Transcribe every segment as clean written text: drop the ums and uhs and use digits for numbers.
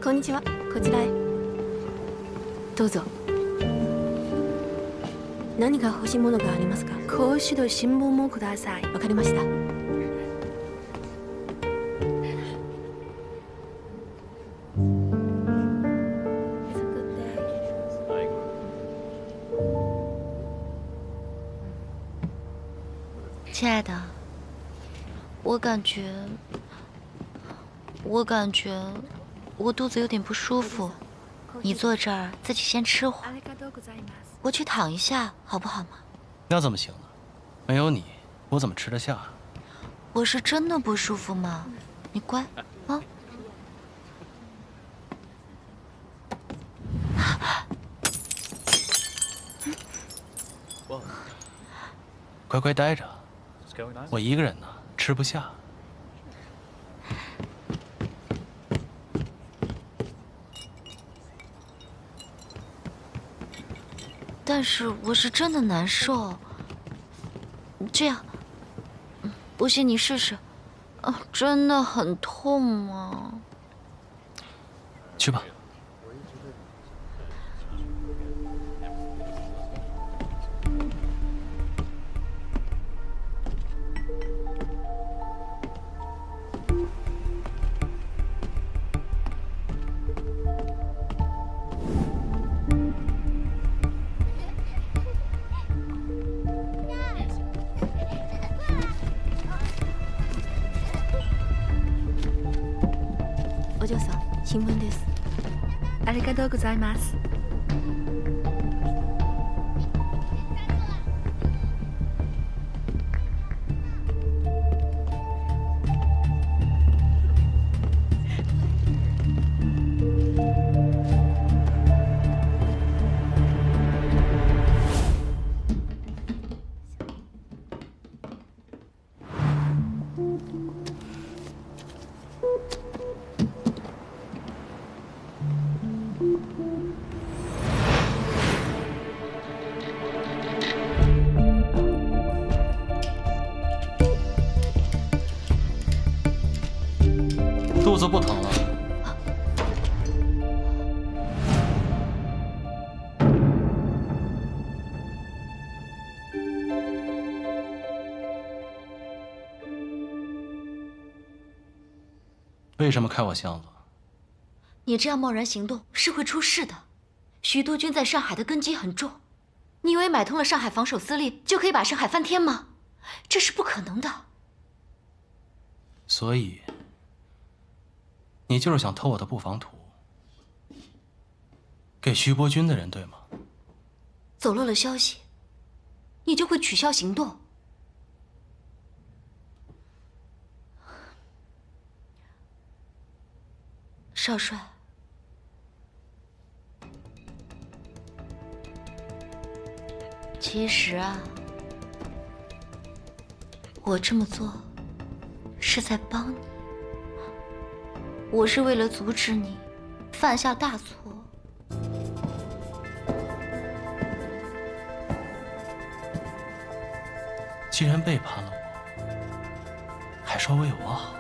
こんにちは。こちらへ。どうぞ。何か欲しいものがありますか？講師の新聞もください。わかりました。亲爱的，我感觉我肚子有点不舒服，你坐这儿自己先吃会儿，我去躺一下好不好嘛？那怎么行呢？没有你，我怎么吃得下？我是真的不舒服嘛，你乖啊。乖乖待着，我一个人呢，吃不下。但是我是真的难受，这样，不信你试试，真的很痛啊。去吧。お嬢さん、新聞です。ありがとうございます。肚子不疼了？为什么开我箱子？你这样贸然行动是会出事的。许督军在上海的根基很重，你以为买通了上海防守司令就可以把上海翻天吗？这是不可能的。所以，你就是想偷我的布防图，给徐伯钧的人，对吗？走漏了消息，你就会取消行动。少帅，其实啊，我这么做是在帮你，我是为了阻止你犯下大错。既然背叛了我，还说为我好，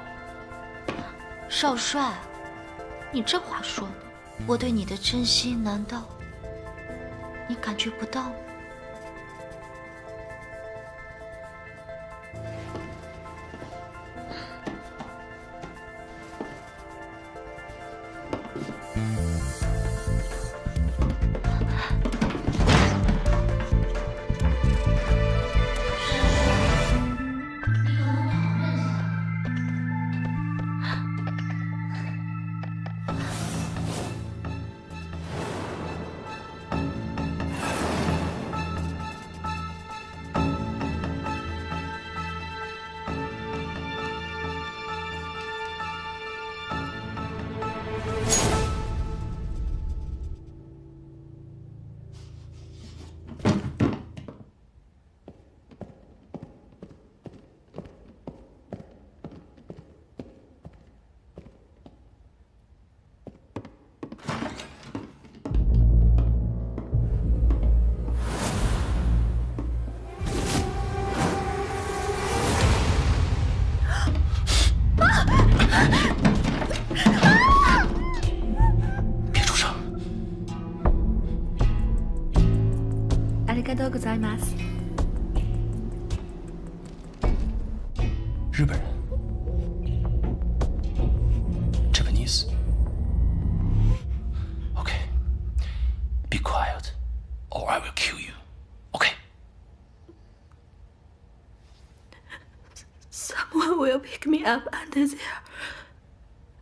少帅，你这话说的，我对你的真心难道你感觉不到吗？がとうございます。日本人 Japanese. Okay. Be quiet, or I will kill you. Okay. Someone will pick me up under there.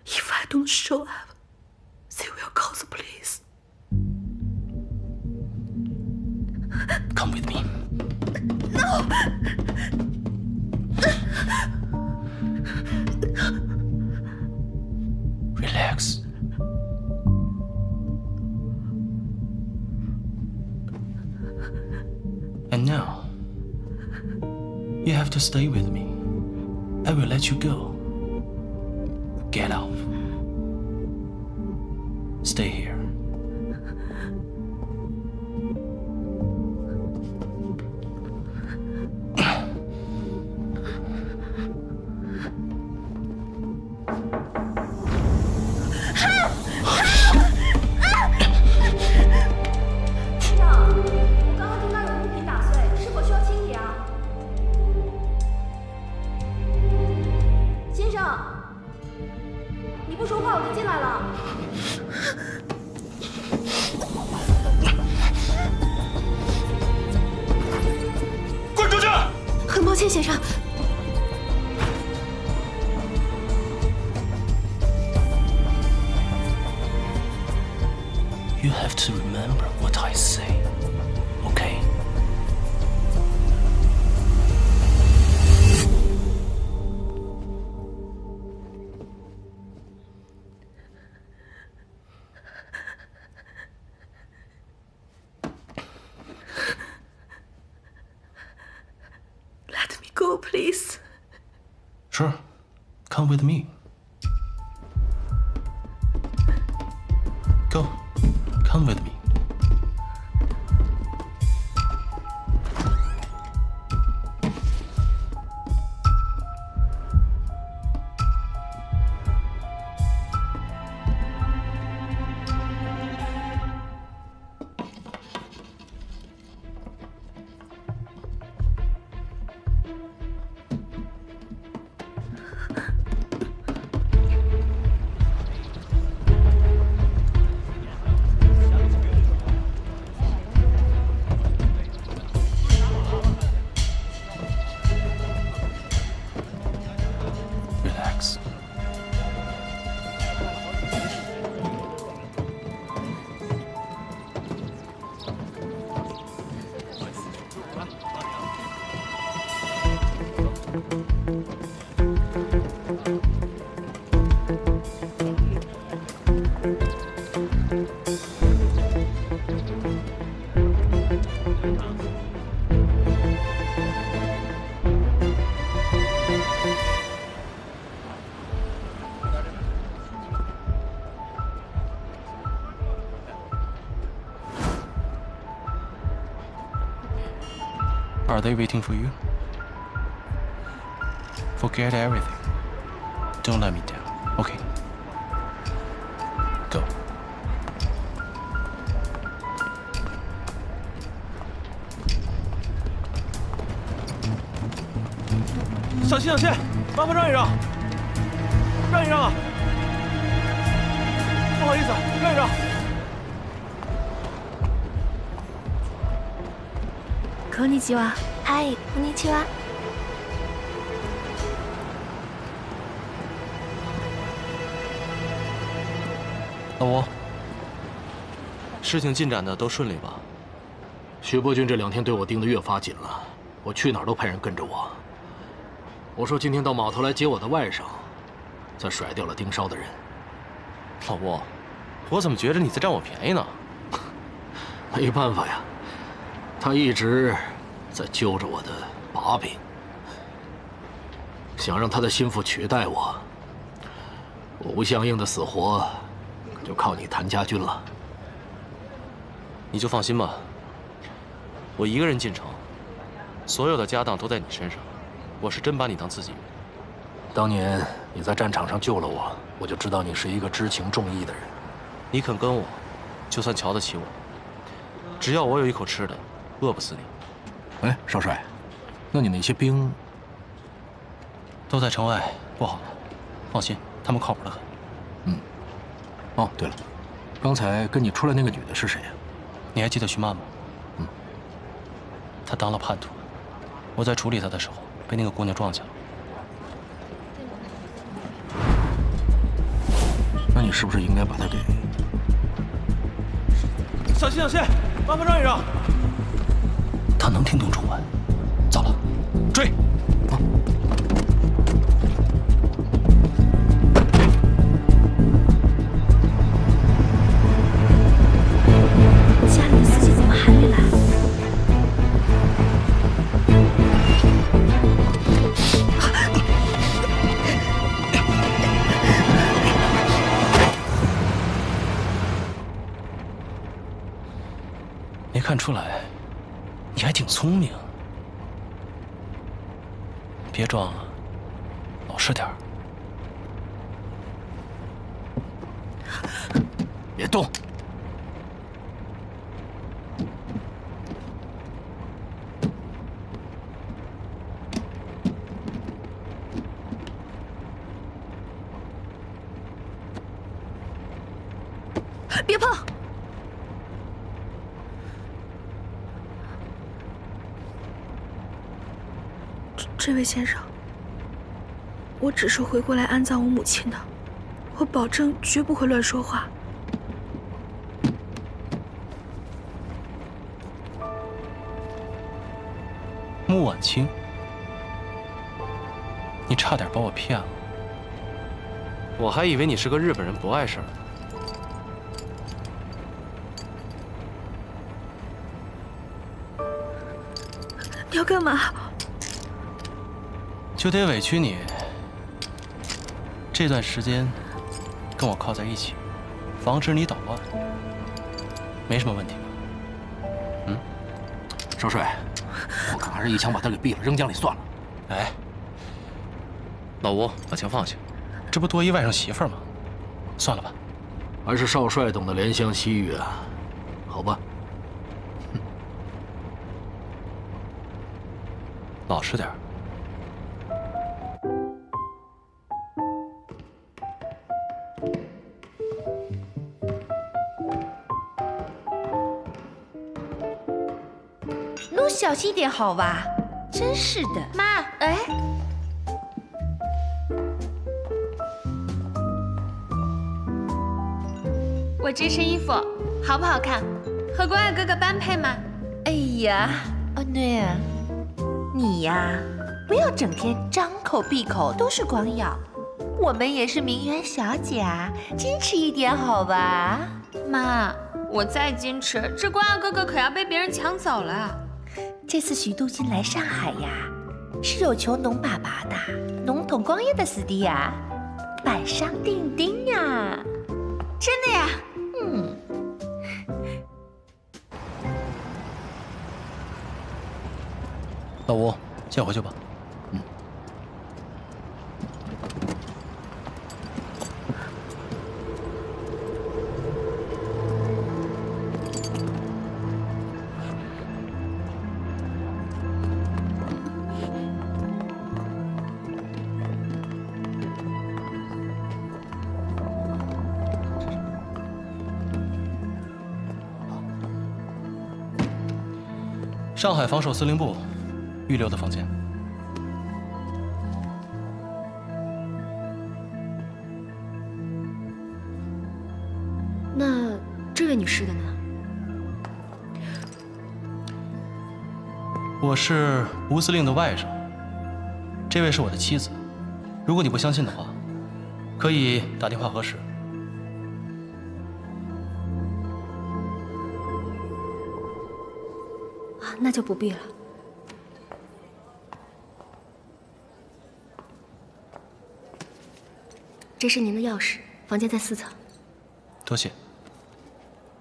If I don't show up, they will call the police. Come with me. Relax. And now, you have to stay with me. I will let you go. Get out. Stay here. You have to remember what I say, okay? Let me go, please. Sure, come with me. Go, come with me. Relax. Are they waiting for you? Forget everything. Don't let me down, okay? Go. 小心小心，麻烦让一让，让一让啊！不好意思，让一让。こんにちは。嗨，こんにちは。老吴，事情进展的都顺利吧？徐伯君这2天对我盯得越发紧了，我去哪儿都派人跟着我。我说今天到码头来接我的外甥，才甩掉了盯梢的人。老吴，我怎么觉着你在占我便宜呢？没办法呀，他一直在揪着我的把柄，想让他的心腹取代我。我吴相应的死活，可就靠你谭家军了。你就放心吧，我一个人进城，所有的家当都在你身上，我是真把你当自己人。当年你在战场上救了我，我就知道你是一个知情重义的人。你肯跟我，就算瞧得起我。只要我有一口吃的，饿不死你。哎，少帅，那你那些兵都在城外布好了，放心，他们靠谱得很。哦，对了，刚才跟你出来那个女的是谁呀？你还记得徐曼吗？她当了叛徒，我在处理她的时候被那个姑娘撞见了。那你是不是应该把她给……小心小心，麻烦让一让。她能听懂中文，糟了，追！家里的司机怎么还没来？没看出来，你还挺聪明。别装了，老实点儿。别动！别碰！这位先生，我只是回过来安葬我母亲的，我保证绝不会乱说话。穆婉清，你差点把我骗了，我还以为你是个日本人不碍事儿。你要干嘛？就得委屈你，这段时间跟我靠在一起，防止你捣乱，没什么问题吧？少帅，我看还是一枪把他给毙了，扔江里算了。哎，老吴，把枪放下，这不多一外甥媳妇儿吗？算了吧。还是少帅懂得怜香惜玉啊。好吧。老实点儿。弄小心点好吧？真是的，妈，哎，我这身衣服好不好看？和关爱哥哥般配吗？哎呀，哦对啊，你呀，不要整天张口闭口都是光耀。我们也是名媛小姐啊，矜持一点好吧？妈，我再矜持，这关爱哥哥可要被别人抢走了。这次徐都军来上海呀，是有求侬爸爸的，侬同光耀的师弟呀，板上钉钉呀。真的呀？老吴，先回去吧。上海防守司令部预留的房间。那这位女士的呢？我是吴司令的外甥，这位是我的妻子。如果你不相信的话，可以打电话核实。那就不必了。这是您的钥匙，房间在4层。多谢。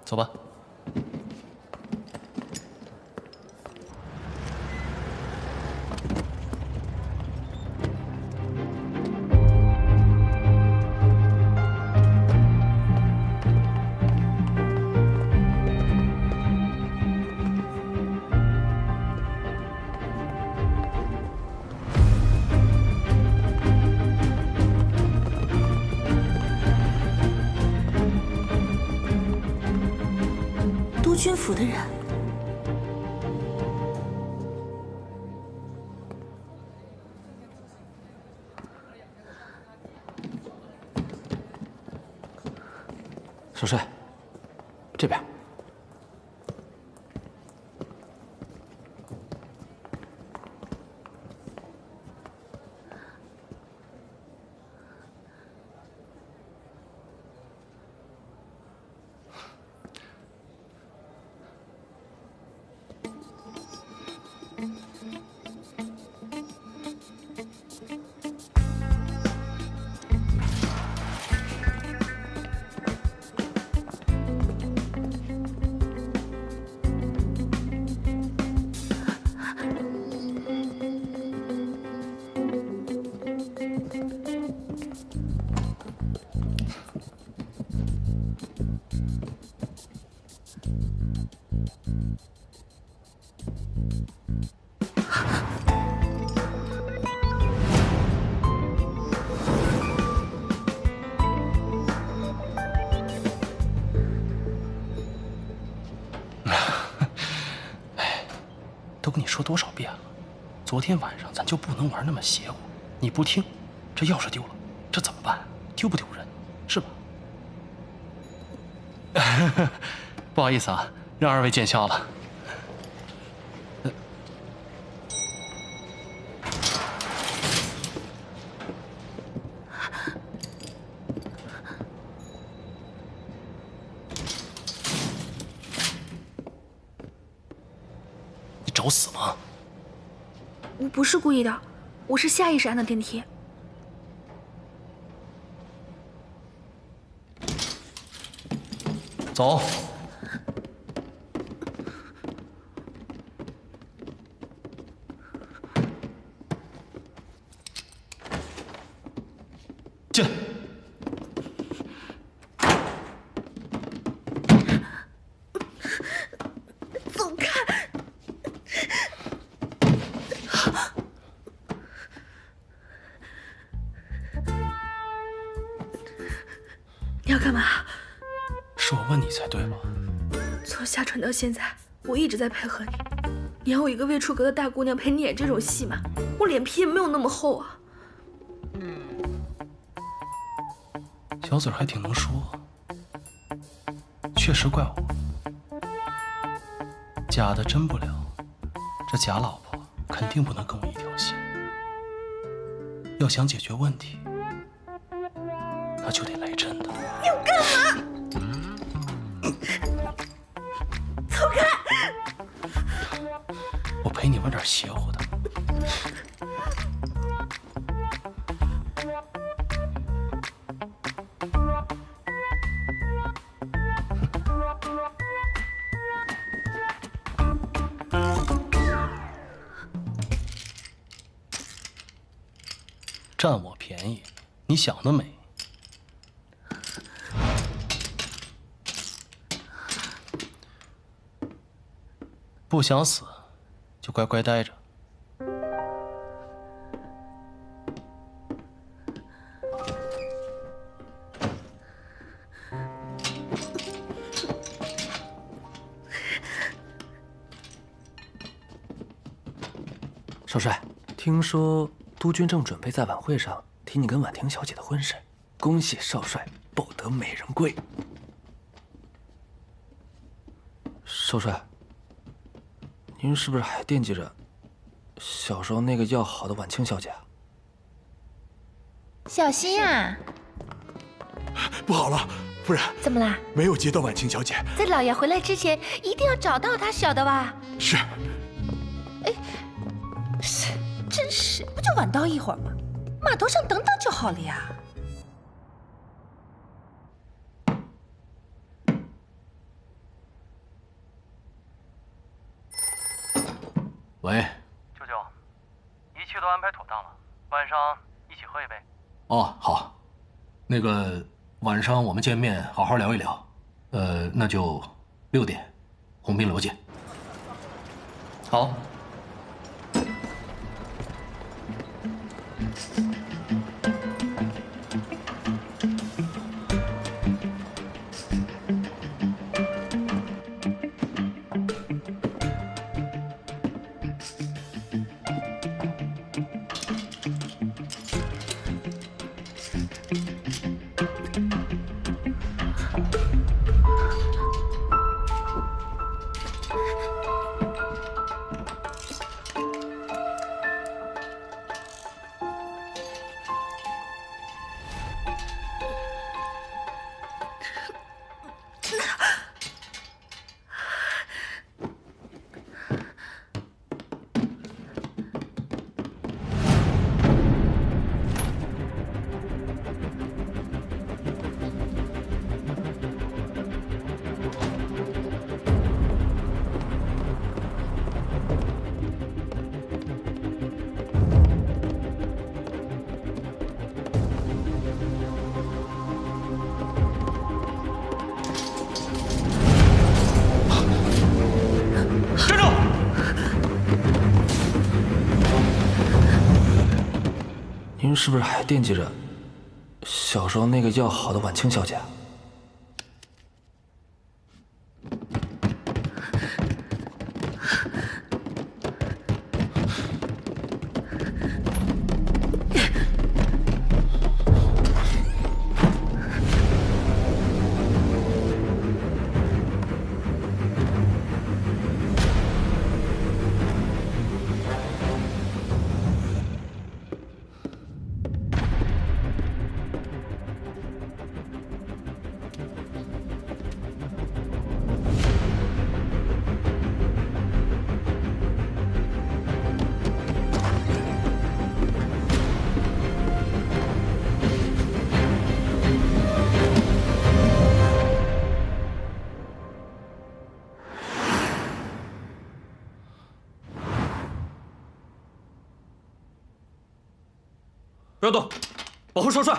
走吧。督军府的人。少帅，这边。都跟你说多少遍了，昨天晚上咱就不能玩那么邪乎，你不听，这钥匙丢了，这怎么办？丢不丢人？是吧？不好意思啊，让二位见笑了。你找死吗？我不是故意的，我是下意识按的电梯。走。进来。走开！你要干嘛？是我问你才对吧？从下船到现在，我一直在配合你。你要我一个未出阁的大姑娘陪你演这种戏吗？我脸皮也没有那么厚啊。小嘴还挺能说，确实怪我，假的真不了，这假老婆肯定不能跟我一条线。要想解决问题，那就得来真的。你要干嘛？走开！我陪你玩点邪乎的。占我便宜，你想得美！不想死，就乖乖待着。少帅，听说督军正准备在晚会上提你跟婉婷小姐的婚事，恭喜少帅抱得美人归。少帅，您是不是还惦记着小时候那个要好的婉清小姐啊？小心啊！不好了，夫人，怎么啦？没有接到婉清小姐。在老爷回来之前，一定要找到她，晓得吧？是。真是，不就晚到一会儿吗？码头上等等就好了呀。喂，舅舅，一切都安排妥当了，晚上一起喝一杯。哦，好，那个晚上我们见面好好聊一聊。那就6点，鸿宾楼见。好。君是不是还惦记着小时候那个要好的婉清小姐？不要动，保护少帅。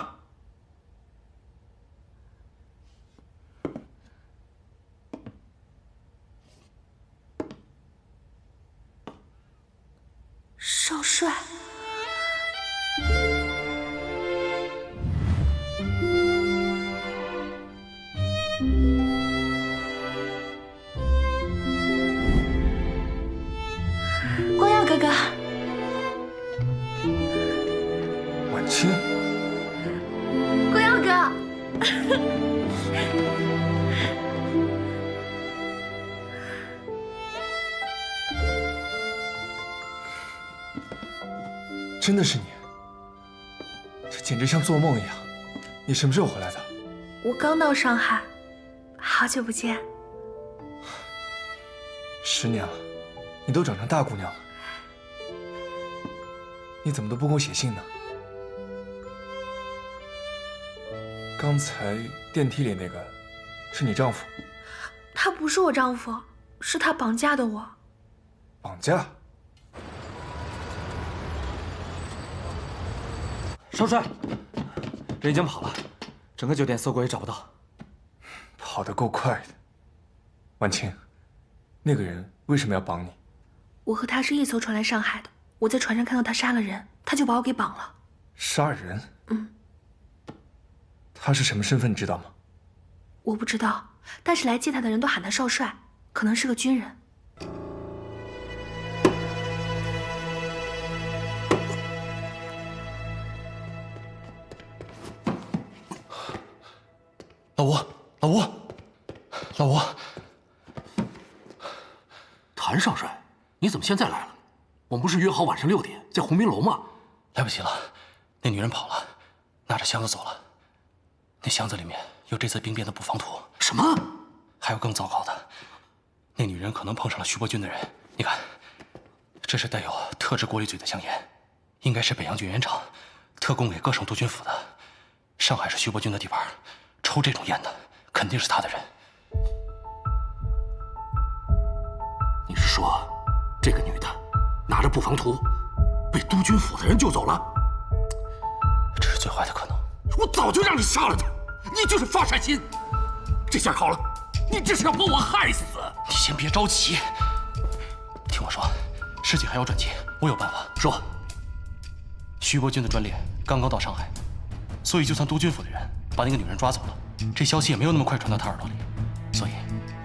少帅，光耀哥哥。 婉清，光耀哥，真的是你？这简直像做梦一样。你什么时候回来的？我刚到上海，好久不见。10年了，你都长成大姑娘了，你怎么都不给我写信呢？ 刚才电梯里那个，是你丈夫？他不是我丈夫，是他绑架的我。绑架？少帅，人已经跑了，整个酒店搜过也找不到。跑得够快的。婉清，那个人为什么要绑你？我和他是一艘船来上海的，我在船上看到他杀了人，他就把我给绑了。杀人？嗯。 他是什么身份，你知道吗？我不知道，但是来接他的人都喊他少帅，可能是个军人。老吴，老吴，老吴，谭少帅，你怎么现在来了？我们不是约好晚上6点在鸿宾楼吗？来不及了，那女人跑了，拿着箱子走了。 那箱子里面有这次兵变的布防图。什么？还有更糟糕的，那女人可能碰上了徐伯钧的人。你看，这是带有特制过滤嘴的香烟，应该是北洋军烟厂特供给各省督军府的。上海是徐伯钧的地盘，抽这种烟的肯定是他的人。你是说，这个女的拿着布防图，被督军府的人救走了？这是最坏的可能。我早就让你杀了她！ 你就是发善心，这下好了，你这是要把我害死！你先别着急，听我说，事情还要转机，我有办法。说，徐伯钧的专列刚刚到上海，所以就算督军府的人把那个女人抓走了，这消息也没有那么快传到他耳朵里，所以，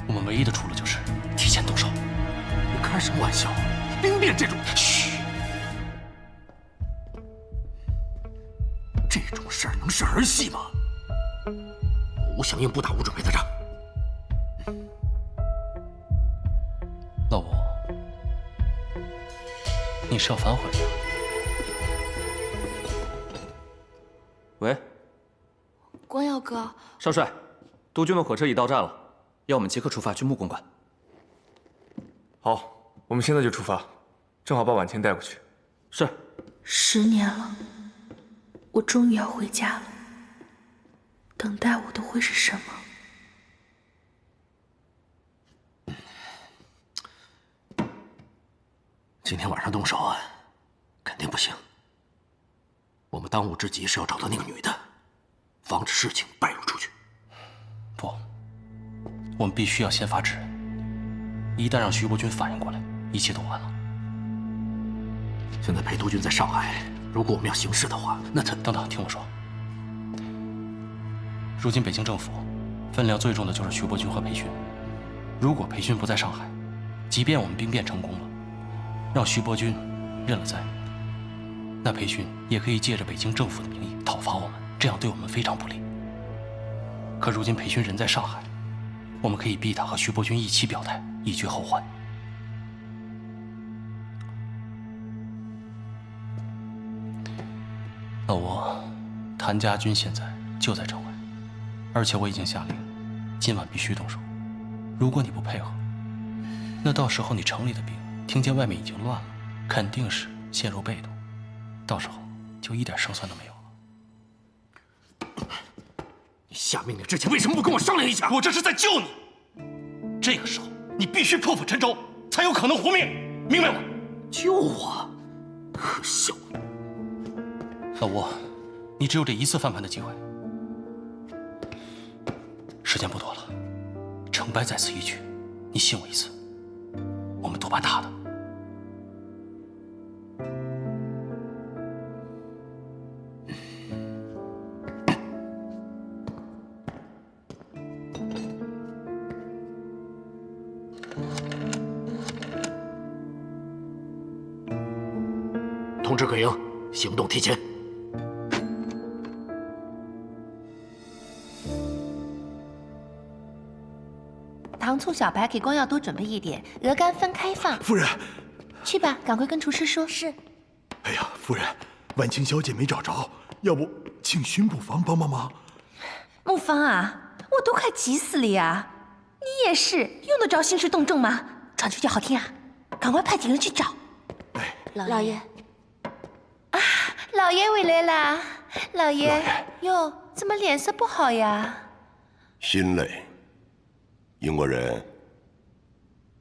我们唯一的出路就是提前动手。你开什么玩笑？兵变这种……嘘，这种事儿能是儿戏吗？ 吴响应不打无准备的仗。老吴，你是要反悔吗？喂，光耀哥，少帅，督军的火车已到站了，要我们即刻出发去木公馆。好，我们现在就出发，正好把婉清带过去。是。10年了，我终于要回家了。 等待我的会是什么？今天晚上动手啊，肯定不行。我们当务之急是要找到那个女的，防止事情败露出去。不，我们必须要先发制人。一旦让徐伯钧反应过来，一切都完了。现在裴督军在上海，如果我们要行事的话，那他……等等，听我说。如今北京政府分量最重的就是徐伯钧和裴勋。如果裴勋不在上海，即便我们兵变成功了，让徐伯钧认了栽，那裴勋也可以借着北京政府的名义讨伐我们，这样对我们非常不利。可如今裴勋人在上海，我们可以逼他和徐伯钧一起表态，以绝后患。老挝，谭家军现在就在城外，而且我已经下令，今晚必须动手。如果你不配合，那到时候你城里的兵听见外面已经乱了，肯定是陷入被动，到时候就一点胜算都没有了。你下命令之前为什么不跟我商量一下？我这是在救你。这个时候你必须破釜沉舟，才有可能活命，明白吗？救我？可笑！老吴，你只有这一次翻盘的机会，时间不多了，成败在此一举，你信我一次，我们赌把大的。通知各营，行动提前。糖醋小排给光耀多准备一点，鹅肝分开放。夫人，去吧，赶快跟厨师说。是。哎呀，夫人，婉清小姐没找着，要不请巡捕房帮帮忙？木芳啊，我都快急死了呀！你也是，用得着兴师动众吗？传出去好听啊！赶快派几个人去找。哎，老爷。啊，老爷回来啦！老爷，哟，怎么脸色不好呀？心累。英国人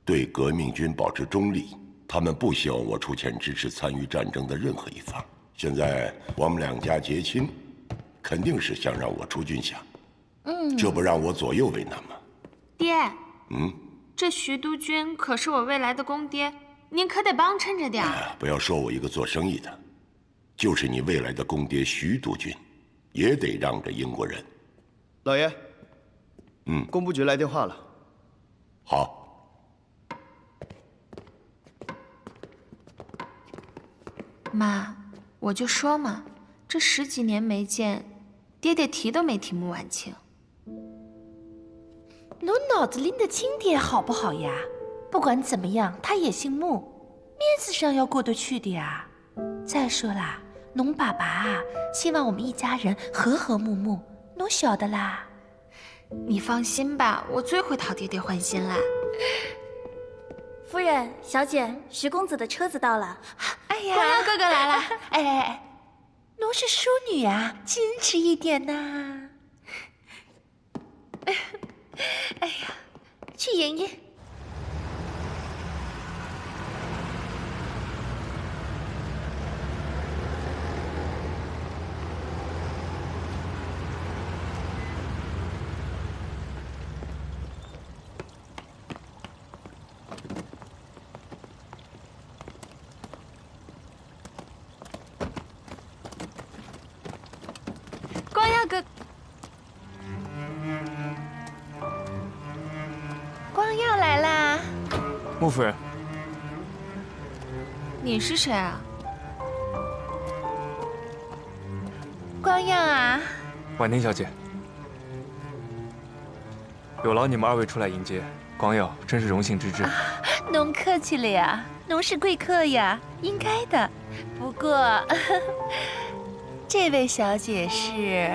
对革命军保持中立，他们不希望我出钱支持参与战争的任何一方。现在我们两家结亲，肯定是想让我出军饷。这不让我左右为难吗？爹，这徐督军可是我未来的公爹，您可得帮衬着点儿。不要说我一个做生意的，就是你未来的公爹徐督军，也得让着英国人。老爷，工部局来电话了。好。妈，我就说嘛，这10几年没见，爹爹提都没提穆婉清。侬脑子拎得清点好不好呀？不管怎么样，他也姓穆，面子上要过得去的呀。再说啦，侬爸爸啊，希望我们一家人和和睦睦，侬晓得啦。你放心吧，我最会讨爹爹欢心啦。夫人、小姐，徐公子的车子到了。哎呀，光耀哥哥来了。哎，侬是淑女啊，矜持一点呐。哎呀，去演演。光耀哥，光耀来啦！穆夫人，你是谁啊？光耀啊，婉婷小姐，有劳你们2位出来迎接，光耀真是荣幸之至。侬客气了呀，侬是贵客呀，应该的。不过，这位小姐是……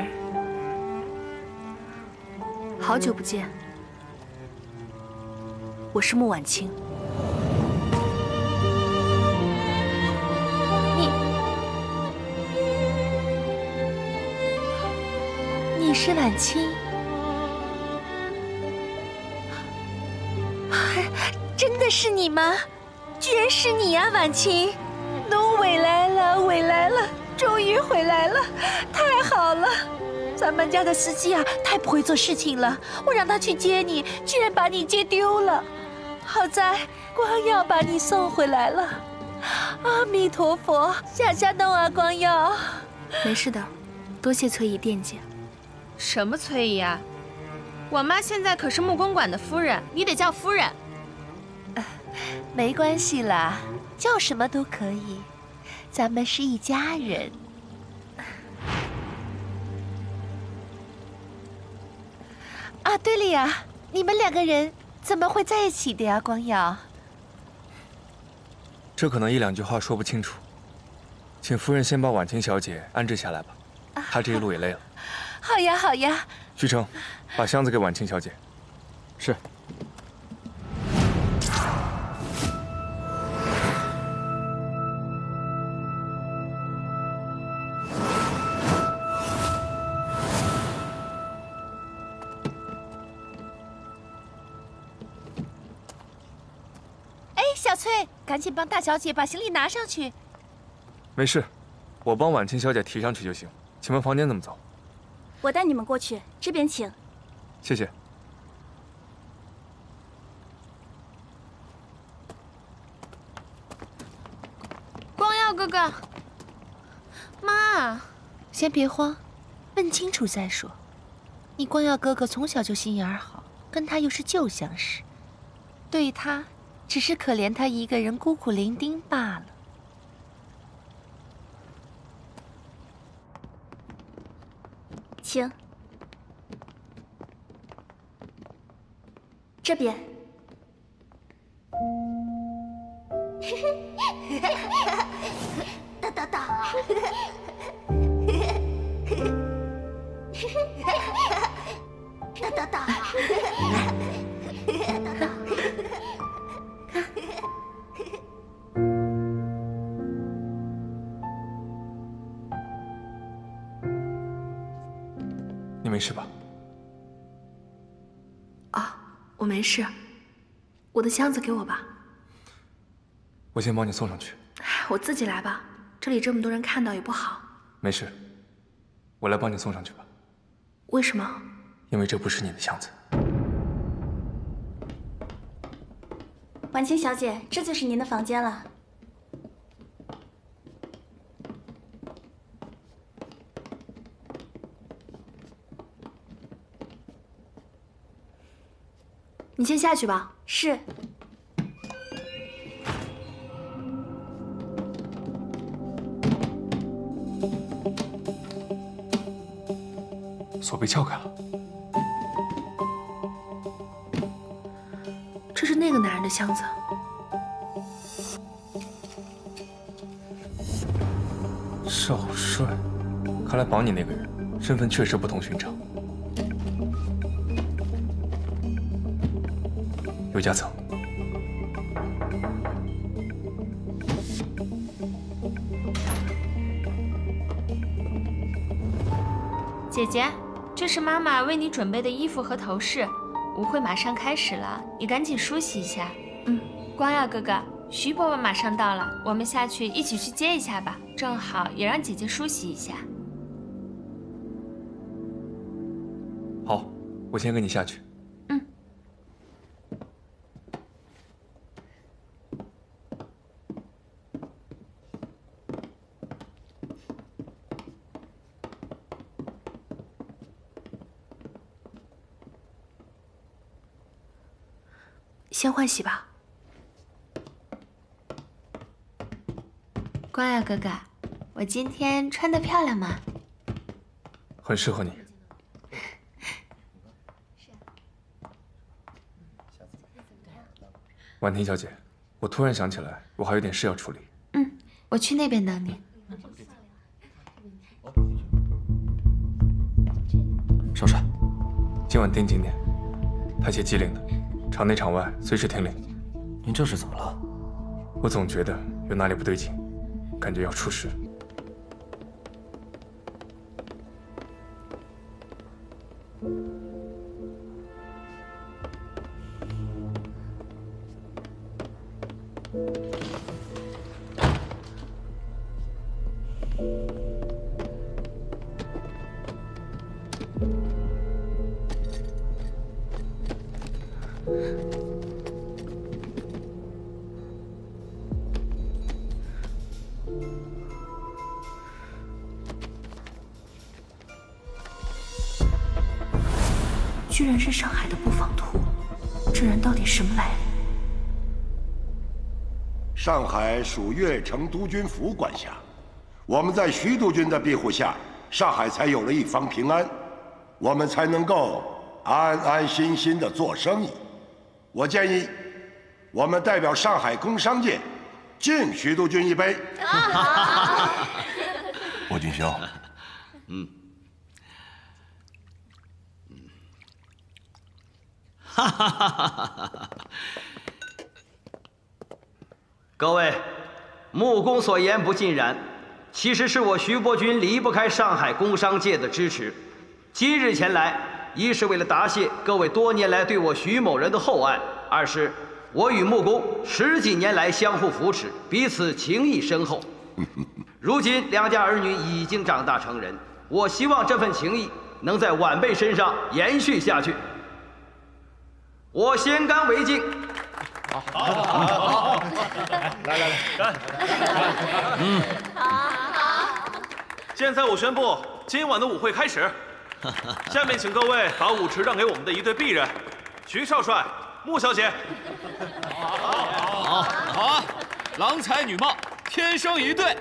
好久不见，我是穆婉清。你是婉清？真的是你吗？居然是你呀，婉清！侬回来了，回来了，终于回来了，太好了！咱们家的司机啊，太不会做事情了，我让他去接你，居然把你接丢了。好在光耀把你送回来了。阿弥陀佛，下动啊，光耀。没事的，多谢崔姨惦记。什么崔姨啊？我妈现在可是木公馆的夫人，你得叫夫人。没关系啦，叫什么都可以，咱们是一家人。啊，对了呀，你们两个人怎么会在一起的呀，光耀？这可能一两句话说不清楚，请夫人先把婉清小姐安置下来吧，她这一路也累了。好呀，好呀。徐成，把箱子给婉清小姐。是。哎，小翠，赶紧帮大小姐把行李拿上去。没事，我帮婉清小姐提上去就行。请问房间怎么走？我带你们过去，这边请。谢谢。光耀哥哥，妈，先别慌，问清楚再说。你光耀哥哥从小就心眼好，跟他又是旧相识，对他只是可怜他一个人孤苦伶仃罢了。请。这边。哒哒哒。哒哒哒。你没事吧？啊，我没事。我的箱子给我吧。我先帮你送上去。我自己来吧，这里这么多人看到也不好。没事，我来帮你送上去吧。为什么？因为这不是你的箱子。婉清小姐，这就是您的房间了。你先下去吧。是。锁被撬开了。这是那个男人的箱子。少帅，看来绑你那个人身份确实不同寻常。有夹层。姐姐，这是妈妈为你准备的衣服和头饰，舞会马上开始了，你赶紧梳洗一下。光耀哥哥，徐伯伯马上到了，我们下去一起去接一下吧，正好也让姐姐梳洗一下。好，我先跟你下去。先换洗吧。光耀哥哥，我今天穿得漂亮吗？很适合你。婉婷小姐，我突然想起来，我还有点事要处理。我去那边等你。少帅，今晚盯紧点，排些机灵的，场内场外随时听令。您这是怎么了？我总觉得有哪里不对劲，感觉要出事。居然是上海的布防图，这人到底什么来历？上海属越城督军府管辖，我们在徐督军的庇护下，上海才有了一方平安，我们才能够安安心心的做生意。我建议，我们代表上海工商界，敬徐督军一杯。伯君兄，哈哈哈哈哈！各位，穆公所言不尽然，其实是我徐伯钧离不开上海工商界的支持。今日前来，一是为了答谢各位多年来对我徐某人的厚爱，二是我与穆公10几年来相互扶持，彼此情谊深厚。如今两家儿女已经长大成人，我希望这份情谊能在晚辈身上延续下去。我先干为敬。好，来，干！现在我宣布，今晚的舞会开始。下面请各位把舞池让给我们的一对璧人，徐少帅、穆小姐。好，郎才女貌，天生一对。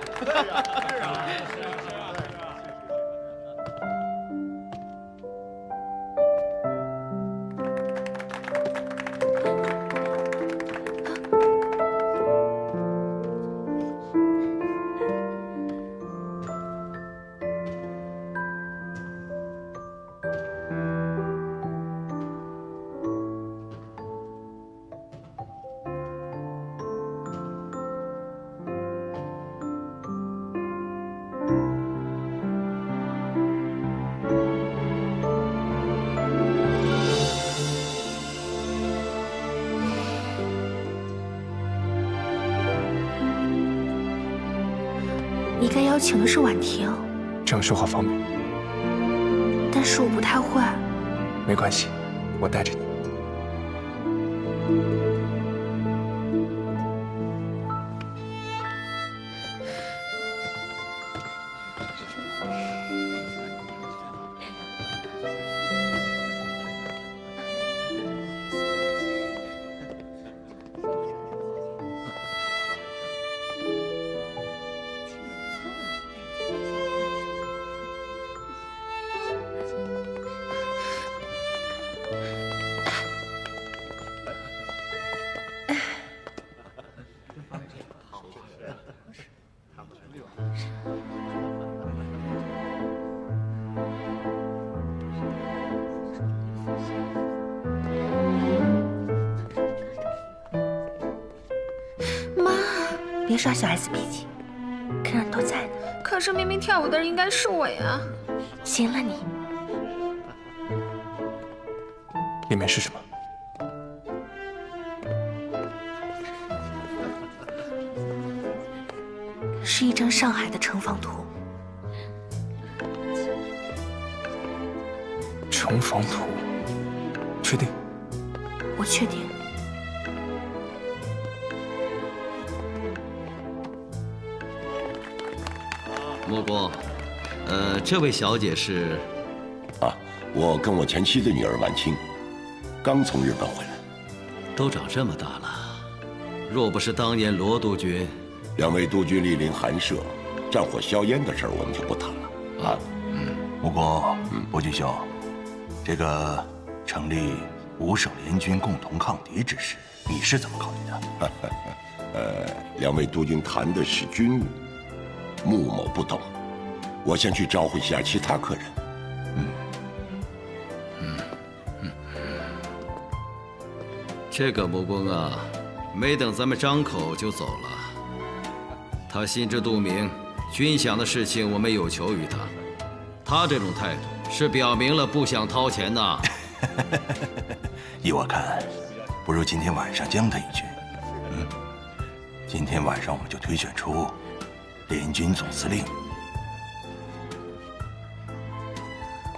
你该邀请的是婉婷，这样说话方便。但是我不太会。没关系，我带着你。别耍小孩子脾气，客人都在呢。可是明明跳舞的人应该是我呀。行了你，里面是什么？是一张上海的城防图。城防图？确定？我确定。穆公，这位小姐是？我跟我前妻的女儿婉清，刚从日本回来。都长这么大了，若不是当年罗督军，两位督军莅临寒舍，战火硝烟的事儿我们就不谈了。穆公，伯君兄，这个成立5省联军共同抗敌之事，你是怎么考虑的？两位督军谈的是军务。穆某不懂，我先去招呼一下其他客人。这个穆公啊，没等咱们张口就走了。他心知肚明，军饷的事情我们有求于他，他这种态度是表明了不想掏钱呐。依我看，不如今天晚上将他一军。今天晚上我们就推选出联军总司令。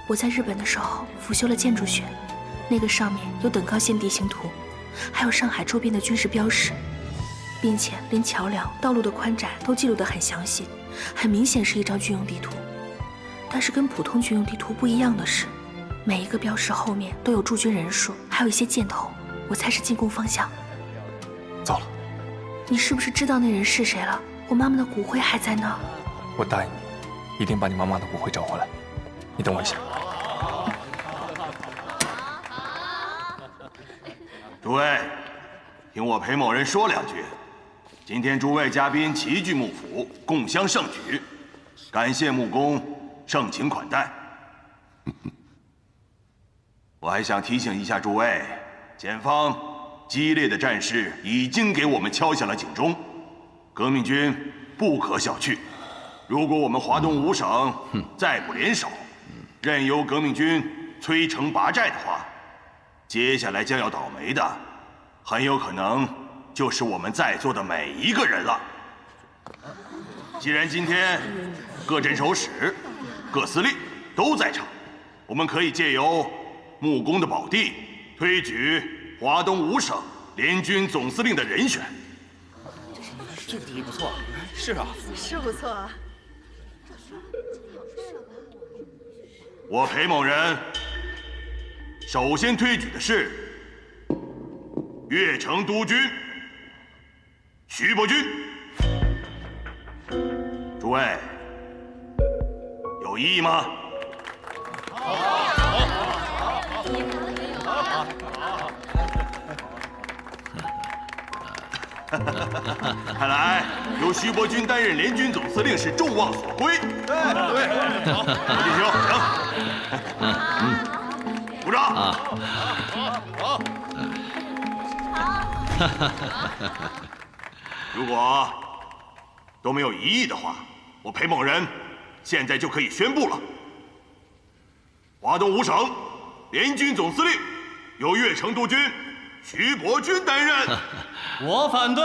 我在日本的时候辅修了建筑学，那个上面有等高线地形图，还有上海周边的军事标识，并且连桥梁、道路的宽窄都记录得很详细，很明显是一张军用地图。但是跟普通军用地图不一样的是，每一个标识后面都有驻军人数，还有一些箭头，我猜是进攻方向。糟了，你是不是知道那人是谁了？我妈妈的骨灰还在那儿。我答应你，一定把你妈妈的骨灰找回来。你等我一下。诸位，听我裴某人说两句。今天诸位嘉宾齐聚幕府，共襄盛举，感谢穆公盛情款待。我还想提醒一下诸位，前方激烈的战事已经给我们敲响了警钟，革命军不可小觑。如果我们华东5省再不联手，任由革命军摧城拔寨的话，接下来将要倒霉的，很有可能就是我们在座的每一个人了。既然今天各镇守使、各司令都在场，我们可以借由穆公的宝地，推举华东5省联军总司令的人选。这个提议不错，是啊，是不错啊。我裴某人首先推举的是越城督军徐伯钧。诸位有异议吗？看来由徐伯钧担任联军总司令是众望所归。对，好，弟兄，请，鼓掌。好。如果都没有异议的话，我裴某人现在就可以宣布了：华东5省联军总司令由越城督军徐伯钧担任。我反对。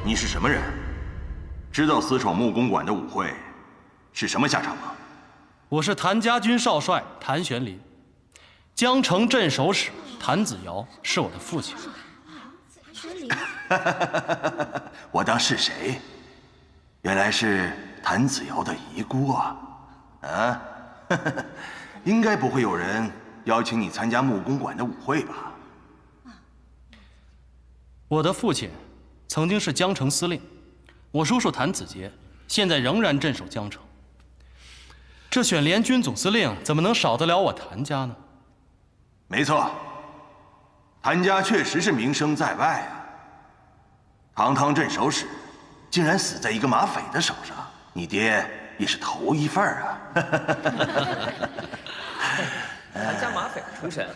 你是什么人？知道私闯穆公馆的舞会是什么下场吗？我是谭家军少帅谭玄林，江城镇守使谭子尧是我的父亲。我当是谁？原来是谭子尧的遗孤啊！啊，应该不会有人邀请你参加穆公馆的舞会吧？我的父亲曾经是江城司令，我叔叔谭子杰现在仍然镇守江城。这选联军总司令怎么能少得了我谭家呢？没错，谭家确实是名声在外啊。堂堂镇守使，竟然死在一个马匪的手上，你爹也是头一份啊！谭家马匪出身，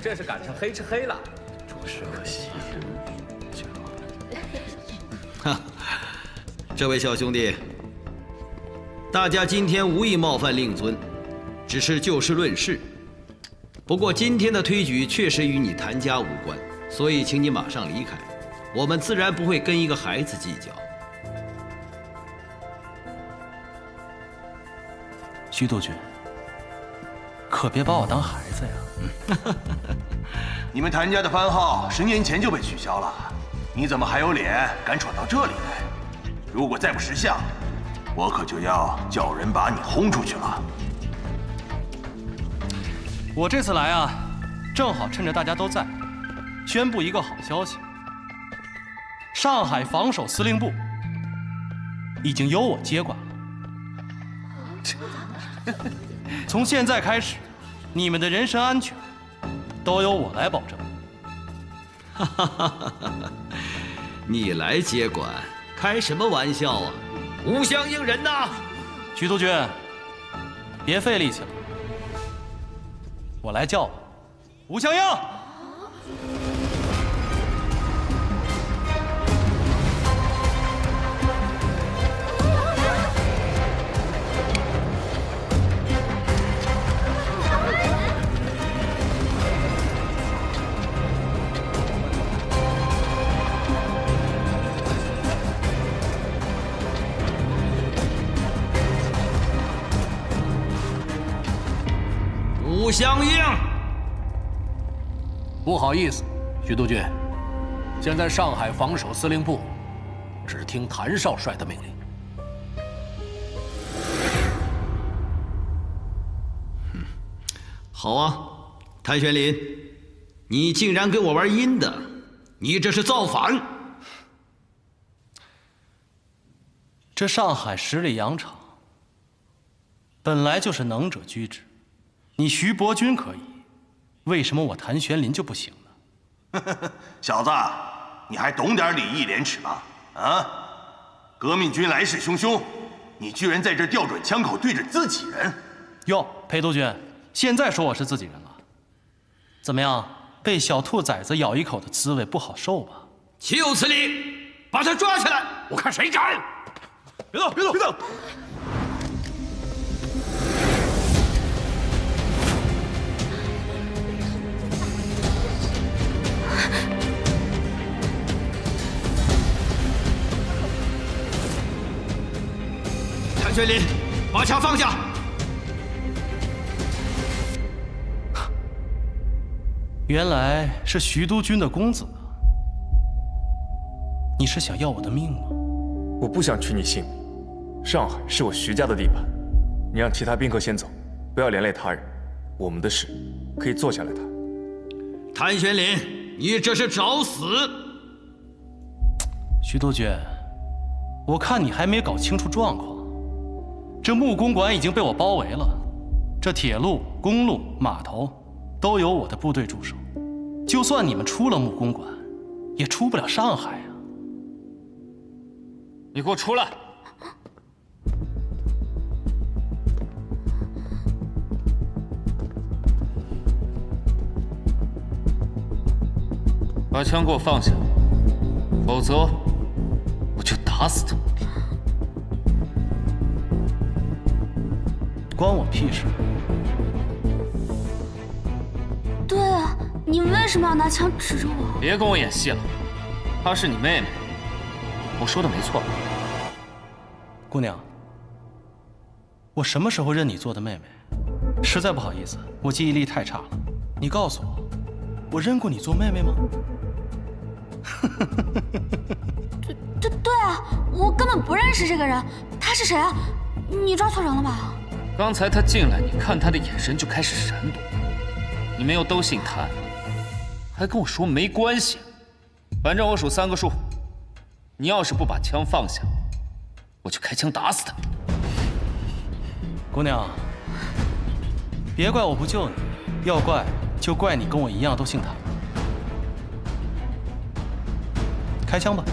这是赶上黑吃黑了。着实可惜。这位小兄弟，大家今天无意冒犯令尊，只是就事论事。不过今天的推举确实与你谭家无关，所以请你马上离开。我们自然不会跟一个孩子计较。徐督军，可别把我当孩子呀！你们谭家的番号10年前就被取消了，你怎么还有脸敢闯到这里来？如果再不识相，我可就要叫人把你轰出去了。我这次来啊，正好趁着大家都在，宣布一个好消息：上海防守司令部已经由我接管了。从现在开始，你们的人身安全都由我来保证。你来接管？开什么玩笑啊！吾相应人呐！徐督军，别费力气了。我来叫吧。吴湘英。吴湘英，不好意思，徐督军，现在上海防守司令部只听谭少帅的命令。好啊，谭玄林，你竟然跟我玩阴的，你这是造反！这上海十里洋场本来就是能者居之。你徐伯钧可以，为什么我谭玄林就不行呢？小子，你还懂点礼义廉耻吗？啊！革命军来势汹汹，你居然在这调转枪口对着自己人！哟，裴督军，现在说我是自己人了？怎么样，被小兔崽子咬一口的滋味不好受吧？岂有此理！把他抓起来，我看谁敢！别动，别动，别动！谭玄林，把枪放下！原来是徐督军的公子啊！你是想要我的命吗？我不想取你性命。上海是我徐家的地盘，你让其他宾客先走，不要连累他人。我们的事可以坐下来谈。谭玄林，你这是找死！徐督军，我看你还没搞清楚状况。这木公馆已经被我包围了，这铁路、公路、码头都有我的部队驻守。就算你们出了木公馆，也出不了上海啊！你给我出来！把枪给我放下，否则我就打死他！关我屁事！对啊，你为什么要拿枪指着我？别跟我演戏了，她是你妹妹，我说的没错吧？姑娘，我什么时候认你做的妹妹？实在不好意思，我记忆力太差了。你告诉我，我认过你做妹妹吗？对啊，我根本不认识这个人，他是谁啊？你抓错人了吧？刚才他进来，你看他的眼神就开始闪躲。你们又都姓谭，还跟我说没关系。反正我数3个数，你要是不把枪放下，我就开枪打死他。姑娘，别怪我不救你，要怪就怪你跟我一样都姓谭。开枪吧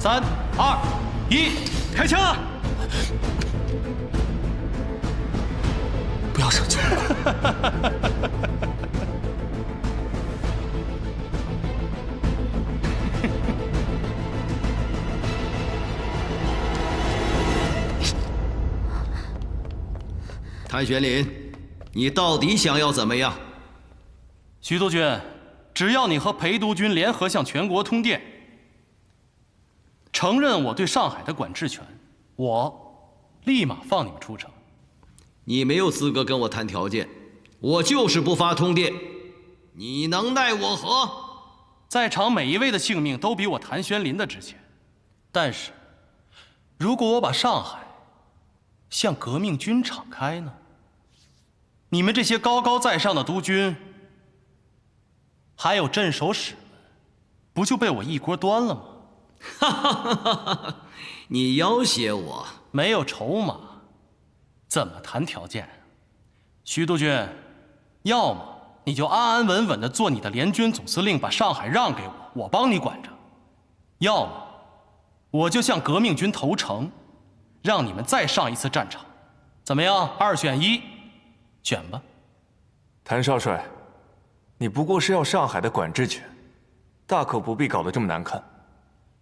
！3、2、1，开枪啊！不要生气。谭玄林，你到底想要怎么样？徐督军，只要你和裴督军联合向全国通电，承认我对上海的管制权，我立马放你们出城。你没有资格跟我谈条件，我就是不发通电，你能奈我何？在场每一位的性命都比我谭玄林的值钱，但是，如果我把上海向革命军敞开呢？你们这些高高在上的督军，还有镇守使们，不就被我一锅端了吗？哈哈哈哈哈！你要挟我，没有筹码，怎么谈条件？徐督军，要么你就安安稳稳地做你的联军总司令，把上海让给我，我帮你管着；要么我就向革命军投诚，让你们再上一次战场。怎么样？2选1，选吧。谭少帅，你不过是要上海的管制权，大可不必搞得这么难看。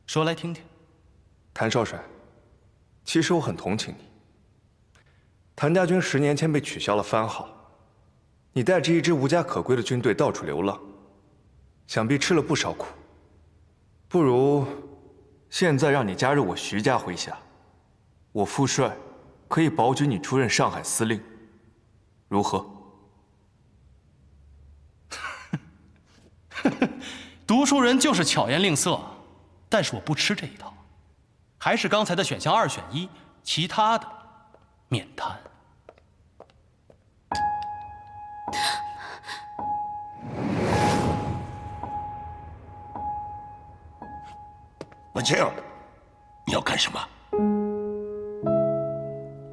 说来听听。谭少帅，其实我很同情你。谭家军10年前被取消了番号，你带着一支无家可归的军队到处流浪，想必吃了不少苦。不如现在让你加入我徐家麾下，我副帅可以保举你出任上海司令，如何？读书人就是巧言令色，但是我不吃这一套，还是刚才的选项2选1，其他的免谈。文清，你要干什么？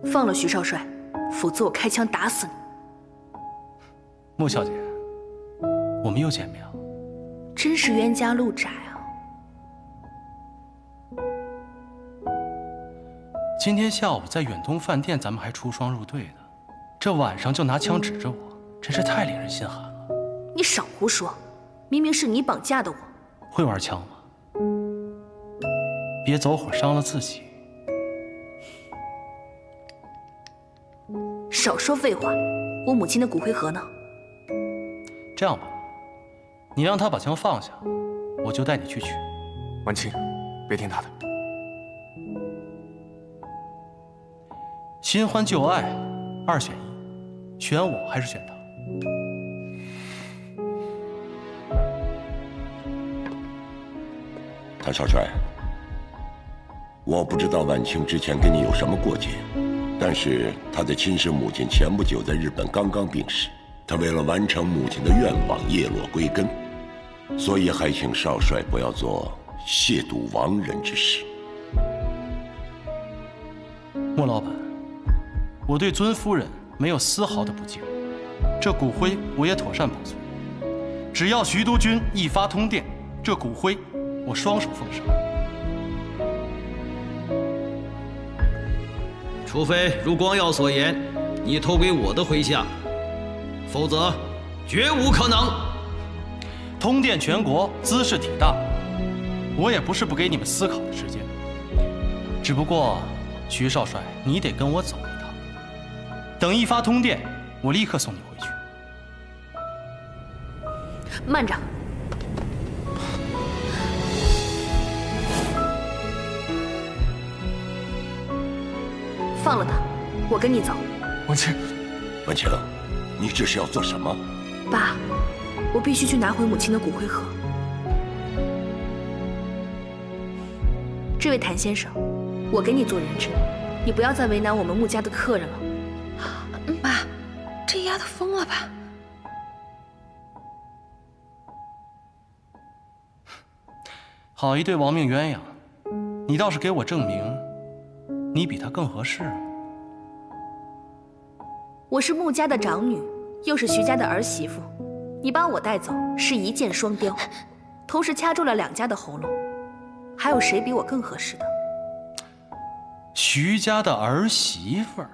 放了徐少帅，否则我开枪打死你。穆小姐，我们又见面了。真是冤家路窄啊！今天下午在远东饭店，咱们还出双入对的，这晚上就拿枪指着我，真是太令人心寒了。你少胡说，明明是你绑架的我。会玩枪吗？别走火伤了自己。少说废话，我母亲的骨灰盒呢？这样吧，你让他把枪放下，我就带你去取。婉清，别听他的。新欢旧爱，2选1，选我还是选他？谭少帅，我不知道婉清之前跟你有什么过节，但是她的亲生母亲前不久在日本刚刚病逝，她为了完成母亲的愿望，叶落归根，所以还请少帅不要做亵渎亡人之事。穆老板，我对尊夫人没有丝毫的不敬，这骨灰我也妥善保存。只要徐督军一发通电，这骨灰我双手奉上。除非如光耀所言，你投给我的麾下，否则绝无可能。通电全国，兹事体大，我也不是不给你们思考的时间。只不过，徐少帅，你得跟我走一趟。等一发通电，我立刻送你回去。慢着。放了他，我跟你走。婉清，婉清，你这是要做什么？爸，我必须去拿回母亲的骨灰盒。这位谭先生，我给你做人质，你不要再为难我们穆家的客人了。妈，这丫头疯了吧？好一对亡命鸳鸯，你倒是给我证明，你比他更合适。我是穆家的长女，又是徐家的儿媳妇，你把我带走是一箭双雕，同时掐住了2家的喉咙。还有谁比我更合适的？徐家的儿媳妇儿。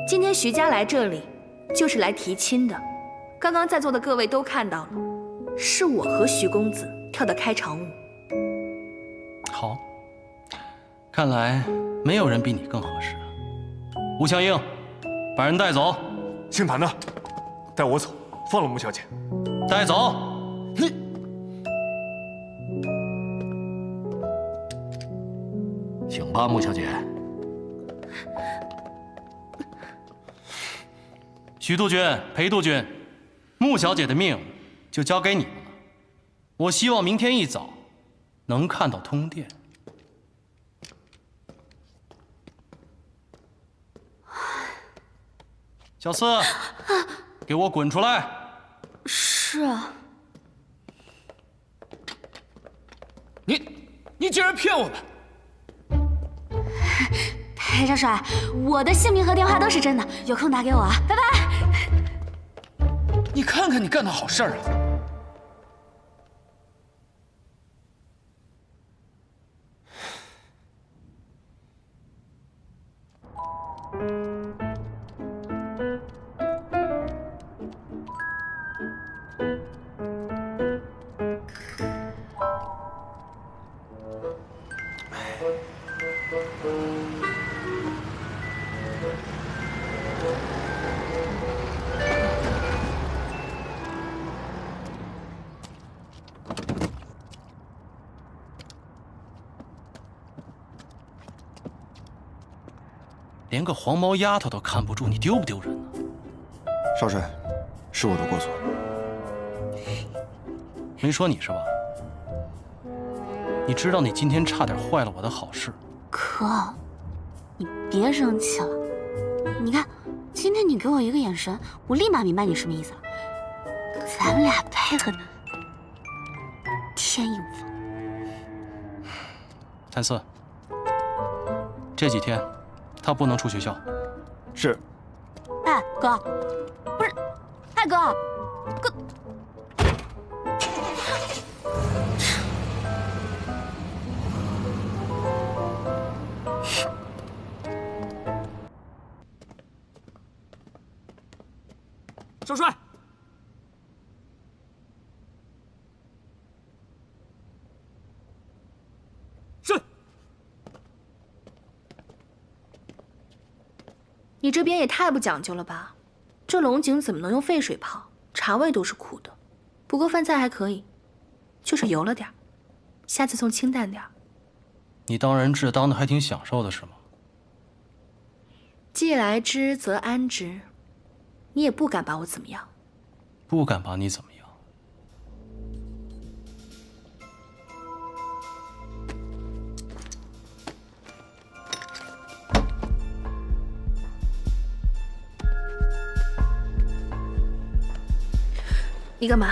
今天徐家来这里，就是来提亲的。刚刚在座的各位都看到了，是我和徐公子跳的开场舞。好，看来没有人比你更合适。吴强英，把人带走。姓谭的，带我走，放了穆小姐。带走。请吧，穆小姐。徐督军、裴督军，穆小姐的命就交给你们了。我希望明天一早能看到通电。小四，给我滚出来！是啊。你竟然骗我们！裴少帅，我的姓名和电话都是真的，有空打给我啊，拜拜。你看看你干的好事儿啊！ ，连个黄毛丫头都看不住，你丢不丢人呢？少帅，是我的过错。没说你是吧？你知道你今天差点坏了我的好事。哥，你别生气了。你看，今天你给我一个眼神，我立马明白你什么意思了。咱们俩配合的天衣无缝。谭四，这几天他不能出学校。是。哎，哥，不是，哎哥，哥。少帅，是。你这边也太不讲究了吧？这龙井怎么能用沸水泡？茶味都是苦的。不过饭菜还可以，就是油了点，下次送清淡点。你当人质当的还挺享受的是吗？既来之则安之。你也不敢把我怎么样，不敢把你怎么样。你干嘛？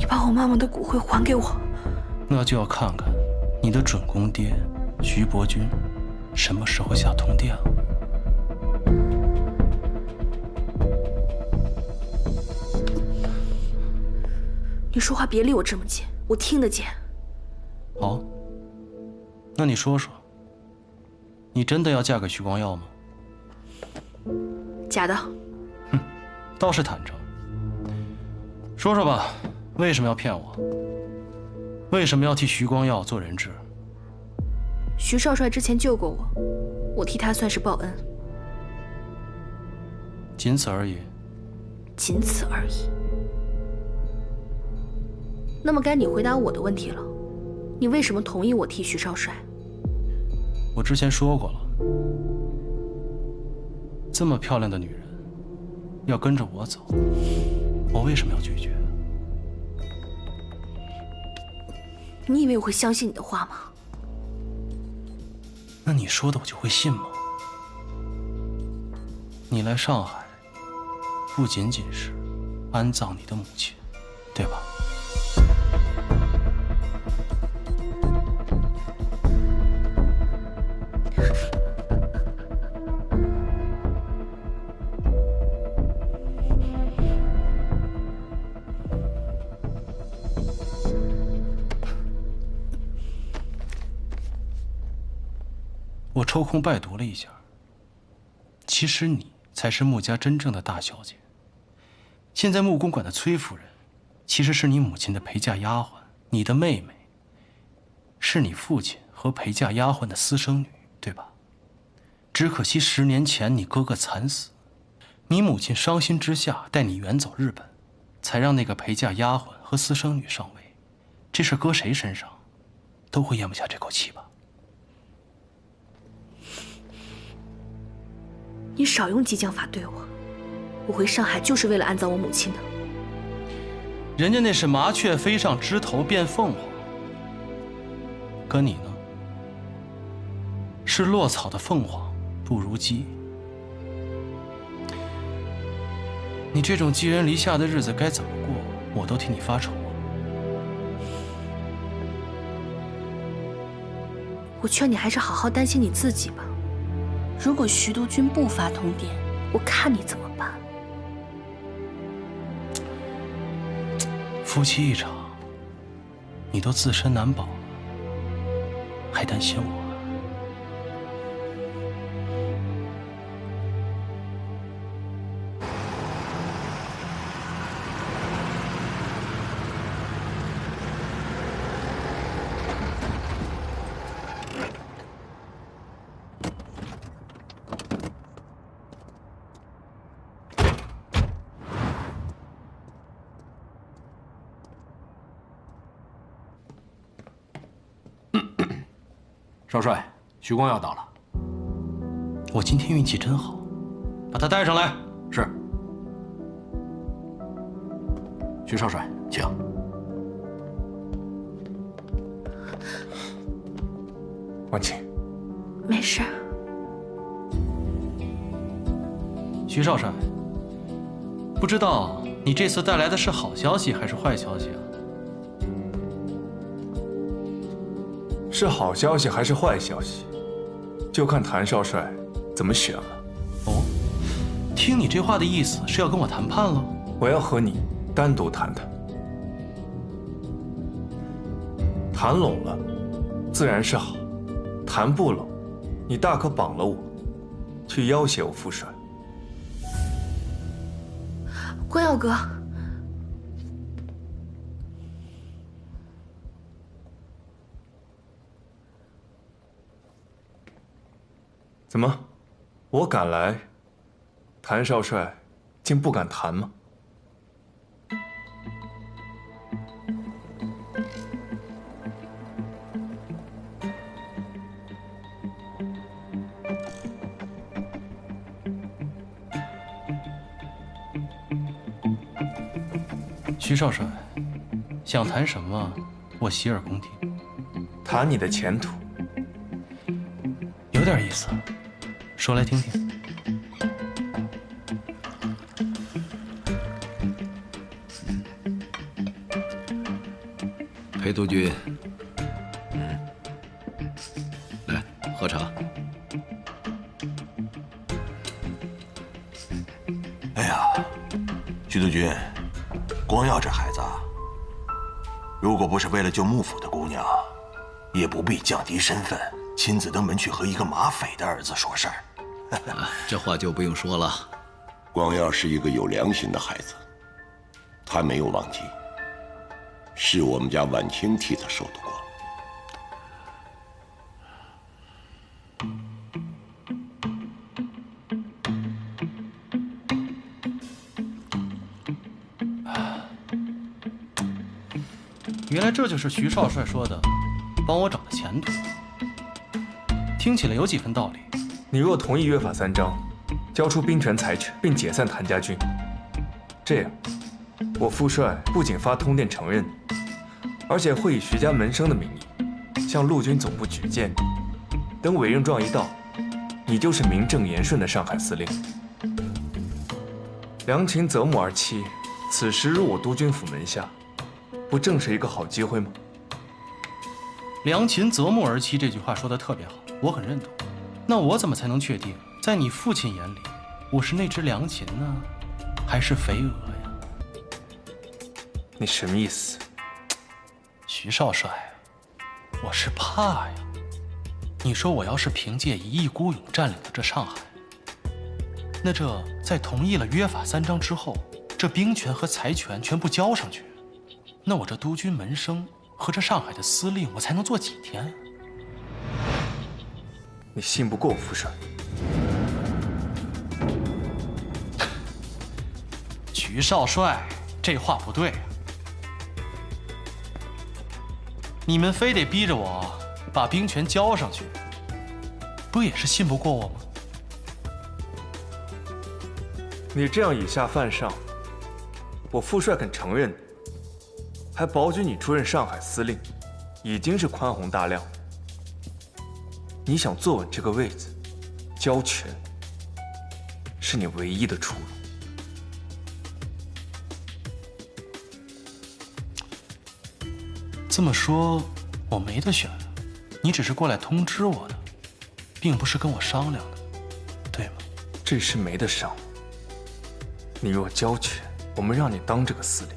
把我妈妈的骨灰还给我，那就要看看你的准公爹徐伯君什么时候下通电了。你说话别离我这么近，我听得见。好，那你说说，你真的要嫁给徐光耀吗？假的。哼，倒是坦诚。说说吧。为什么要骗我？为什么要替徐光耀做人质？徐少帅之前救过我，我替他算是报恩。仅此而已。仅此而已。那么该你回答我的问题了，你为什么同意我替徐少帅？我之前说过了，这么漂亮的女人要跟着我走，我为什么要拒绝？你以为我会相信你的话吗？那你说的我就会信吗？你来上海，不仅仅是安葬你的母亲，对吧？我抽空拜读了一下，其实你才是穆家真正的大小姐。现在穆公馆的崔夫人，其实是你母亲的陪嫁丫鬟，你的妹妹是你父亲和陪嫁丫鬟的私生女，对吧？只可惜10年前你哥哥惨死，你母亲伤心之下带你远走日本，才让那个陪嫁丫鬟和私生女上位。这事搁谁身上，都会咽不下这口气吧？你少用激将法对我，我回上海就是为了安葬我母亲的。人家那是麻雀飞上枝头变凤凰，可你呢？是落草的凤凰不如鸡。你这种寄人篱下的日子该怎么过，我都替你发愁啊。我劝你还是好好担心你自己吧。如果徐督军不发通电，我看你怎么办。夫妻一场，你都自身难保了，还担心我？少帅，徐光耀到了。我今天运气真好，把他带上来。是。徐少帅，请。婉清，没事。徐少帅，不知道你这次带来的是好消息还是坏消息啊？是好消息还是坏消息，就看谭少帅怎么选了。哦，听你这话的意思是要跟我谈判了？我要和你单独谈谈。谈拢了，自然是好；谈不拢，你大可绑了我，去要挟我父帅。光耀哥，怎么，我敢来，谭少帅竟不敢谈吗？徐少帅，想谈什么，我洗耳恭听。谈你的前途，有点意思，说来听听。裴督军，来喝茶。哎呀，徐督军，光耀这孩子，如果不是为了救幕府的姑娘，也不必降低身份，亲自登门去和一个马匪的儿子说事儿。这话就不用说了。光耀是一个有良心的孩子，他没有忘记，是我们家婉清替他受的过。原来这就是徐少帅说的帮我找的前途，听起来有几分道理。你若同意约法三章，交出兵权财权，并解散谭家军，这样，我父帅不仅发通电承认，而且会以徐家门生的名义向陆军总部举荐。等委任状一到，你就是名正言顺的上海司令。良禽择木而栖，此时入我督军府门下，不正是一个好机会吗？良禽择木而栖这句话说得特别好，我很认同。那我怎么才能确定，在你父亲眼里，我是那只良禽呢，还是肥鹅呀？你什么意思？徐少帅，我是怕呀。你说我要是凭借一意孤勇占领了这上海，那这在同意了约法三章之后，这兵权和财权全部交上去，那我这督军门生和这上海的司令，我才能做几天？你信不过我父帅。徐少帅，这话不对啊！你们非得逼着我把兵权交上去，不也是信不过我吗？你这样以下犯上，我父帅肯承认，还保举你出任上海司令，已经是宽宏大量。你想坐稳这个位子，交权是你唯一的出路。这么说，我没得选了。你只是过来通知我的，并不是跟我商量的，对吗？这事没得商。你若交权，我们让你当这个司令；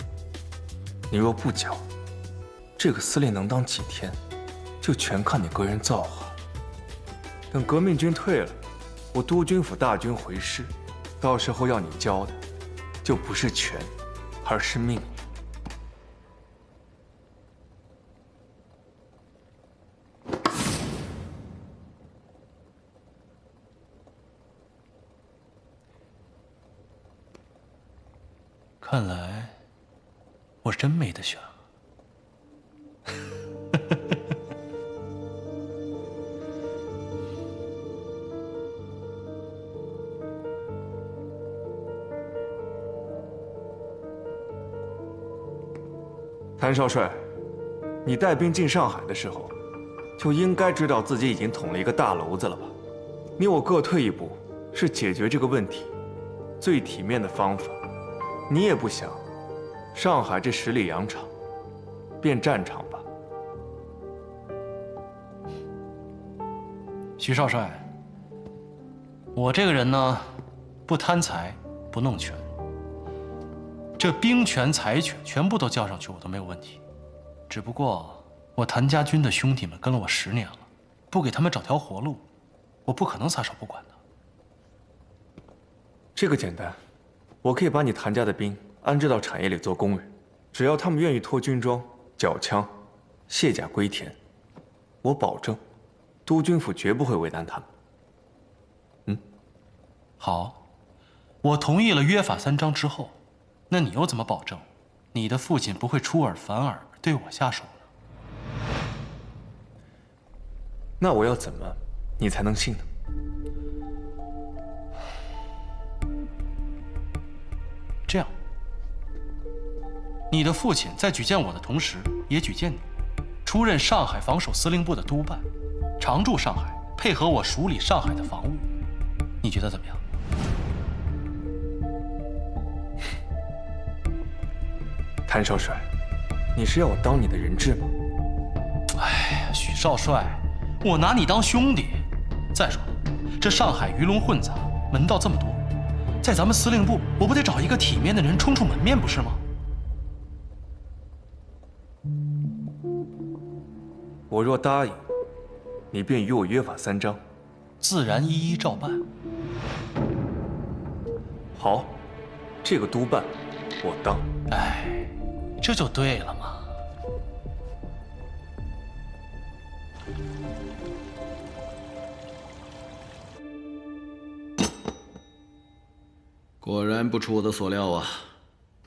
你若不交，这个司令能当几天，就全看你个人造化。等革命军退了，我督军府大军回师，到时候要你交的，就不是权，而是命。看来我真没得选了。谭少帅，你带兵进上海的时候，就应该知道自己已经捅了一个大娄子了吧？你我各退一步，是解决这个问题最体面的方法。你也不想，上海这十里洋场变战场吧？徐少帅，我这个人呢，不贪财，不弄权。这兵权、财权全部都交上去，我都没有问题。只不过我谭家军的兄弟们跟了我10年了，不给他们找条活路，我不可能撒手不管的。这个简单，我可以把你谭家的兵安置到产业里做工人，只要他们愿意脱军装、缴枪、卸甲归田，我保证，督军府绝不会为难他们。好，我同意了约法3章之后。那你又怎么保证，你的父亲不会出尔反尔对我下手呢？那我要怎么，你才能信呢？这样，你的父亲在举荐我的同时，也举荐你，出任上海防守司令部的督办，常驻上海，配合我梳理上海的防务。你觉得怎么样？谭少帅，你是要我当你的人质吗？哎呀，许少帅，我拿你当兄弟。再说了，这上海鱼龙混杂，门道这么多，在咱们司令部，我不得找一个体面的人冲出门面，不是吗？我若答应，你便与我约法3章，自然一一照办。好，这个督办我当。哎。这就对了嘛！果然不出我的所料啊，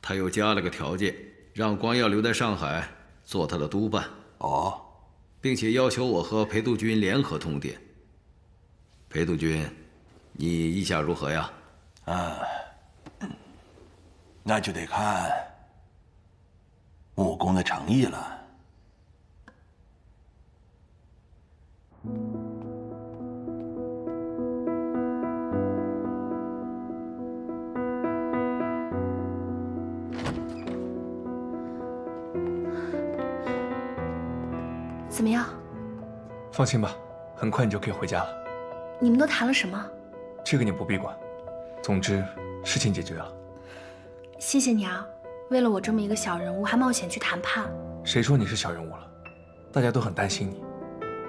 他又加了个条件，让光耀留在上海做他的督办。哦，并且要求我和裴督军联合通电。裴督军，你意下如何呀？那就得看木工的诚意了。怎么样？放心吧，很快你就可以回家了。你们都谈了什么？这个你不必管。总之，事情解决了。谢谢你啊，为了我这么一个小人物，还冒险去谈判。谁说你是小人物了？大家都很担心你，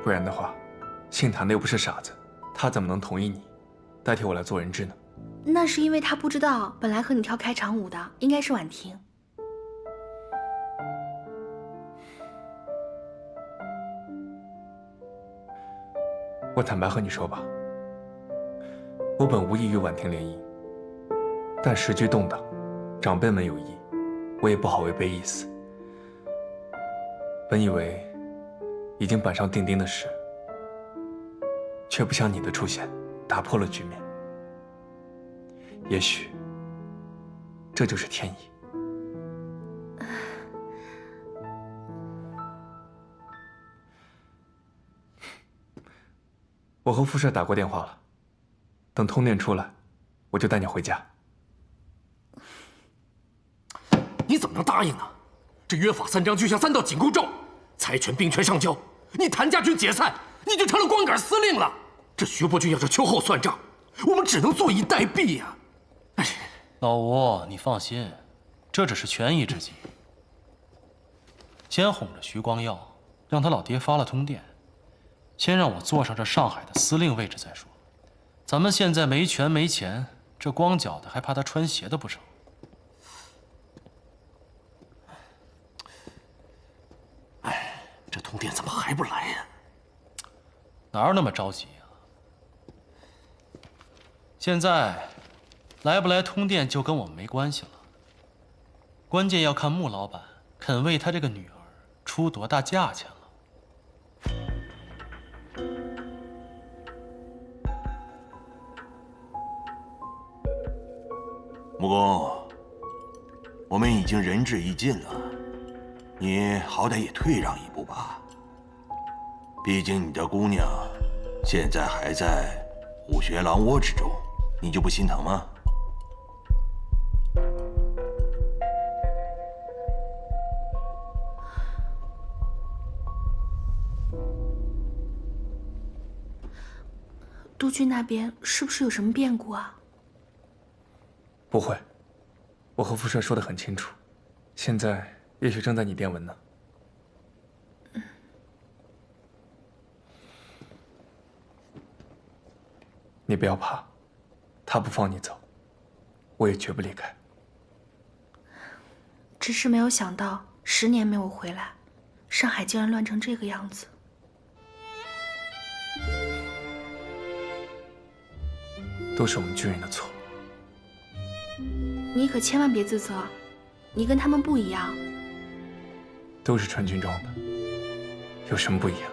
不然的话，姓谭的又不是傻子，他怎么能同意你代替我来做人质呢？那是因为他不知道，本来和你跳开场舞的应该是婉婷。我坦白和你说吧，我本无意与婉婷联姻，但时局动荡，长辈们有意，我也不好违背意思。本以为已经板上钉钉的事，却不想你的出现打破了局面。也许这就是天意。我和副帅打过电话了，等通电出来，我就带你回家。你怎么能答应呢？这约法3章就像3道紧箍咒，财权兵权上交，你谭家军解散，你就成了光杆司令了。这徐伯钧要是秋后算账，我们只能坐以待毙呀！哎，老吴，你放心，这只是权宜之计。先哄着徐光耀，让他老爹发了通电，先让我坐上这上海的司令位置再说。咱们现在没权没钱，这光脚的还怕他穿鞋的不成？哎，这通电怎么还不来呀？哪有那么着急呀？现在来不来通电就跟我们没关系了，关键要看穆老板肯为他这个女儿出多大价钱了。穆公，我们已经仁至义尽了，你好歹也退让一步吧。毕竟你的姑娘现在还在虎穴狼窝之中，你就不心疼吗？督军那边是不是有什么变故啊？不会，我和副帅说得很清楚，现在也许正在拟电文呢。你不要怕，他不放你走，我也绝不离开。只是没有想到10年没有回来，上海竟然乱成这个样子。都是我们军人的错。你可千万别自责，你跟他们不一样。都是穿军装的，有什么不一样？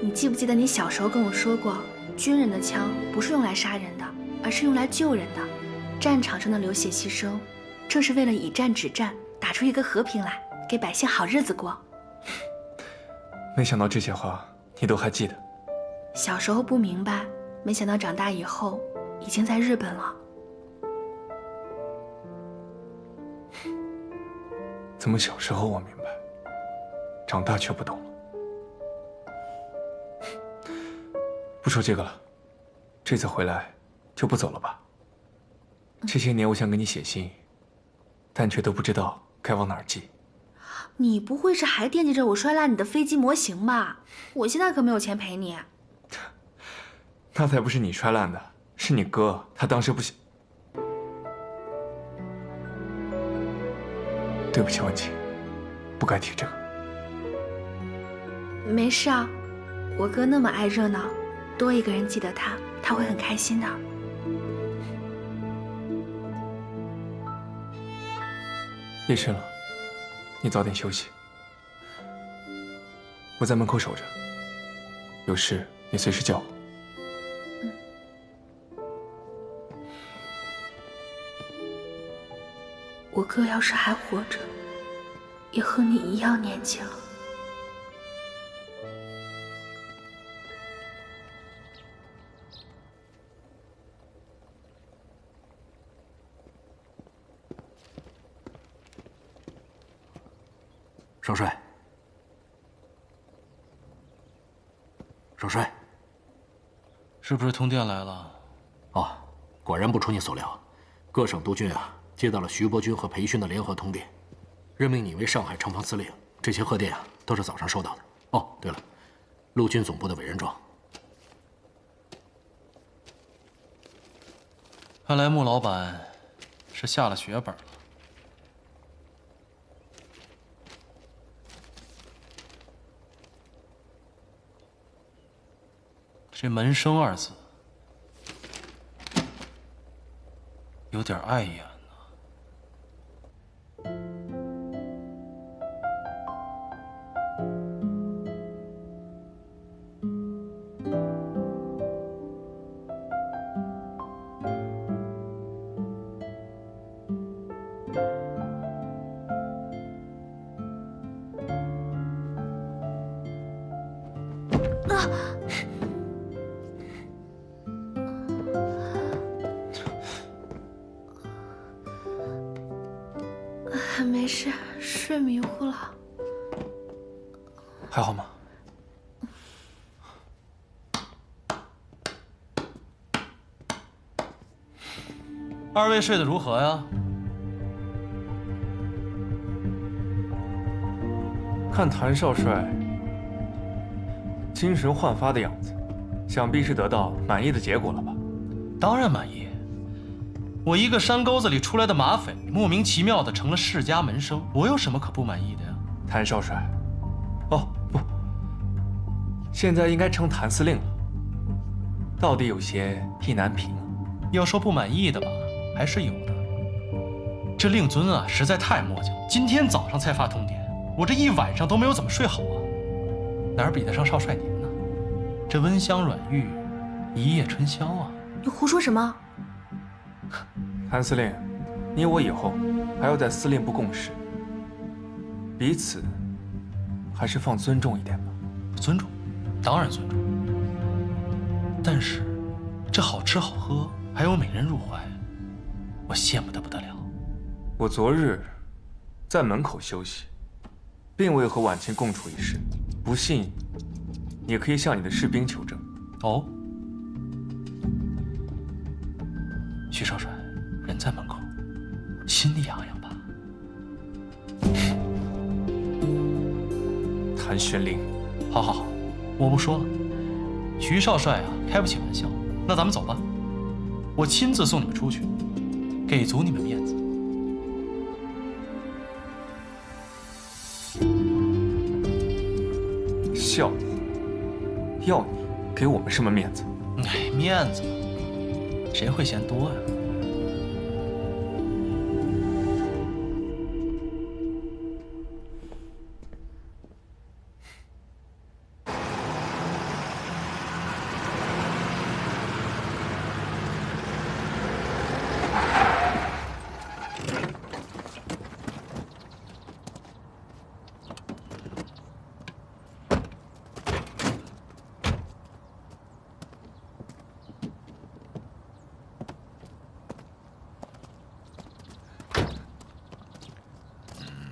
你记不记得你小时候跟我说过，军人的枪不是用来杀人的，而是用来救人的。战场上的流血牺牲，正是为了以战止战，打出一个和平来，给百姓好日子过。没想到这些话你都还记得。小时候不明白，没想到长大以后已经在日本了。怎么小时候我明白，长大却不懂了？不说这个了，这次回来就不走了吧？这些年我想给你写信，但却都不知道该往哪儿寄。你不会是还惦记着我摔烂你的飞机模型吧？我现在可没有钱赔你。那才不是你摔烂的，是你哥，他当时不行。对不起，文琪，不该提这个。没事啊，我哥那么爱热闹，多一个人记得他，他会很开心的。夜深了，你早点休息。我在门口守着，有事你随时叫我。我哥要是还活着，也和你一样年纪了。少帅，少帅，是不是通电来了？哦，果然不出你所料，各省督军啊接到了徐伯钧和裴勋的联合通电，任命你为上海城防司令。这些贺电啊都是早上收到的。哦，对了，陆军总部的委任状。看来穆老板是下了血本了。这门生2字有点碍眼。没事，睡迷糊了。还好吗？二位睡得如何呀？看谭少帅精神焕发的样子，想必是得到满意的结果了吧？当然满意。我一个山沟子里出来的马匪，莫名其妙的成了世家门生，我有什么可不满意的呀？谭少帅，哦不，现在应该称谭司令了。到底有些意难平。要说不满意的吧，还是有的。这令尊啊，实在太磨叽了。今天早上才发通牒，我这一晚上都没有怎么睡好啊，哪比得上少帅您呢？这温香软玉，一夜春宵啊！你胡说什么？谭司令，你我以后还要在司令部共事，彼此还是放尊重一点吧。尊重，当然尊重。但是，这好吃好喝，还有美人入怀，我羡慕得不得了。我昨日在门口休息，并未和婉清共处一室，不信，也可以向你的士兵求证。哦，徐少帅，人在门口，心里痒痒吧？谭玄龄，好好好，我不说了。徐少帅啊，开不起玩笑。那咱们走吧，我亲自送你们出去，给足你们面子。笑你，要你给我们什么面子？哎，面子嘛，谁会嫌多呀？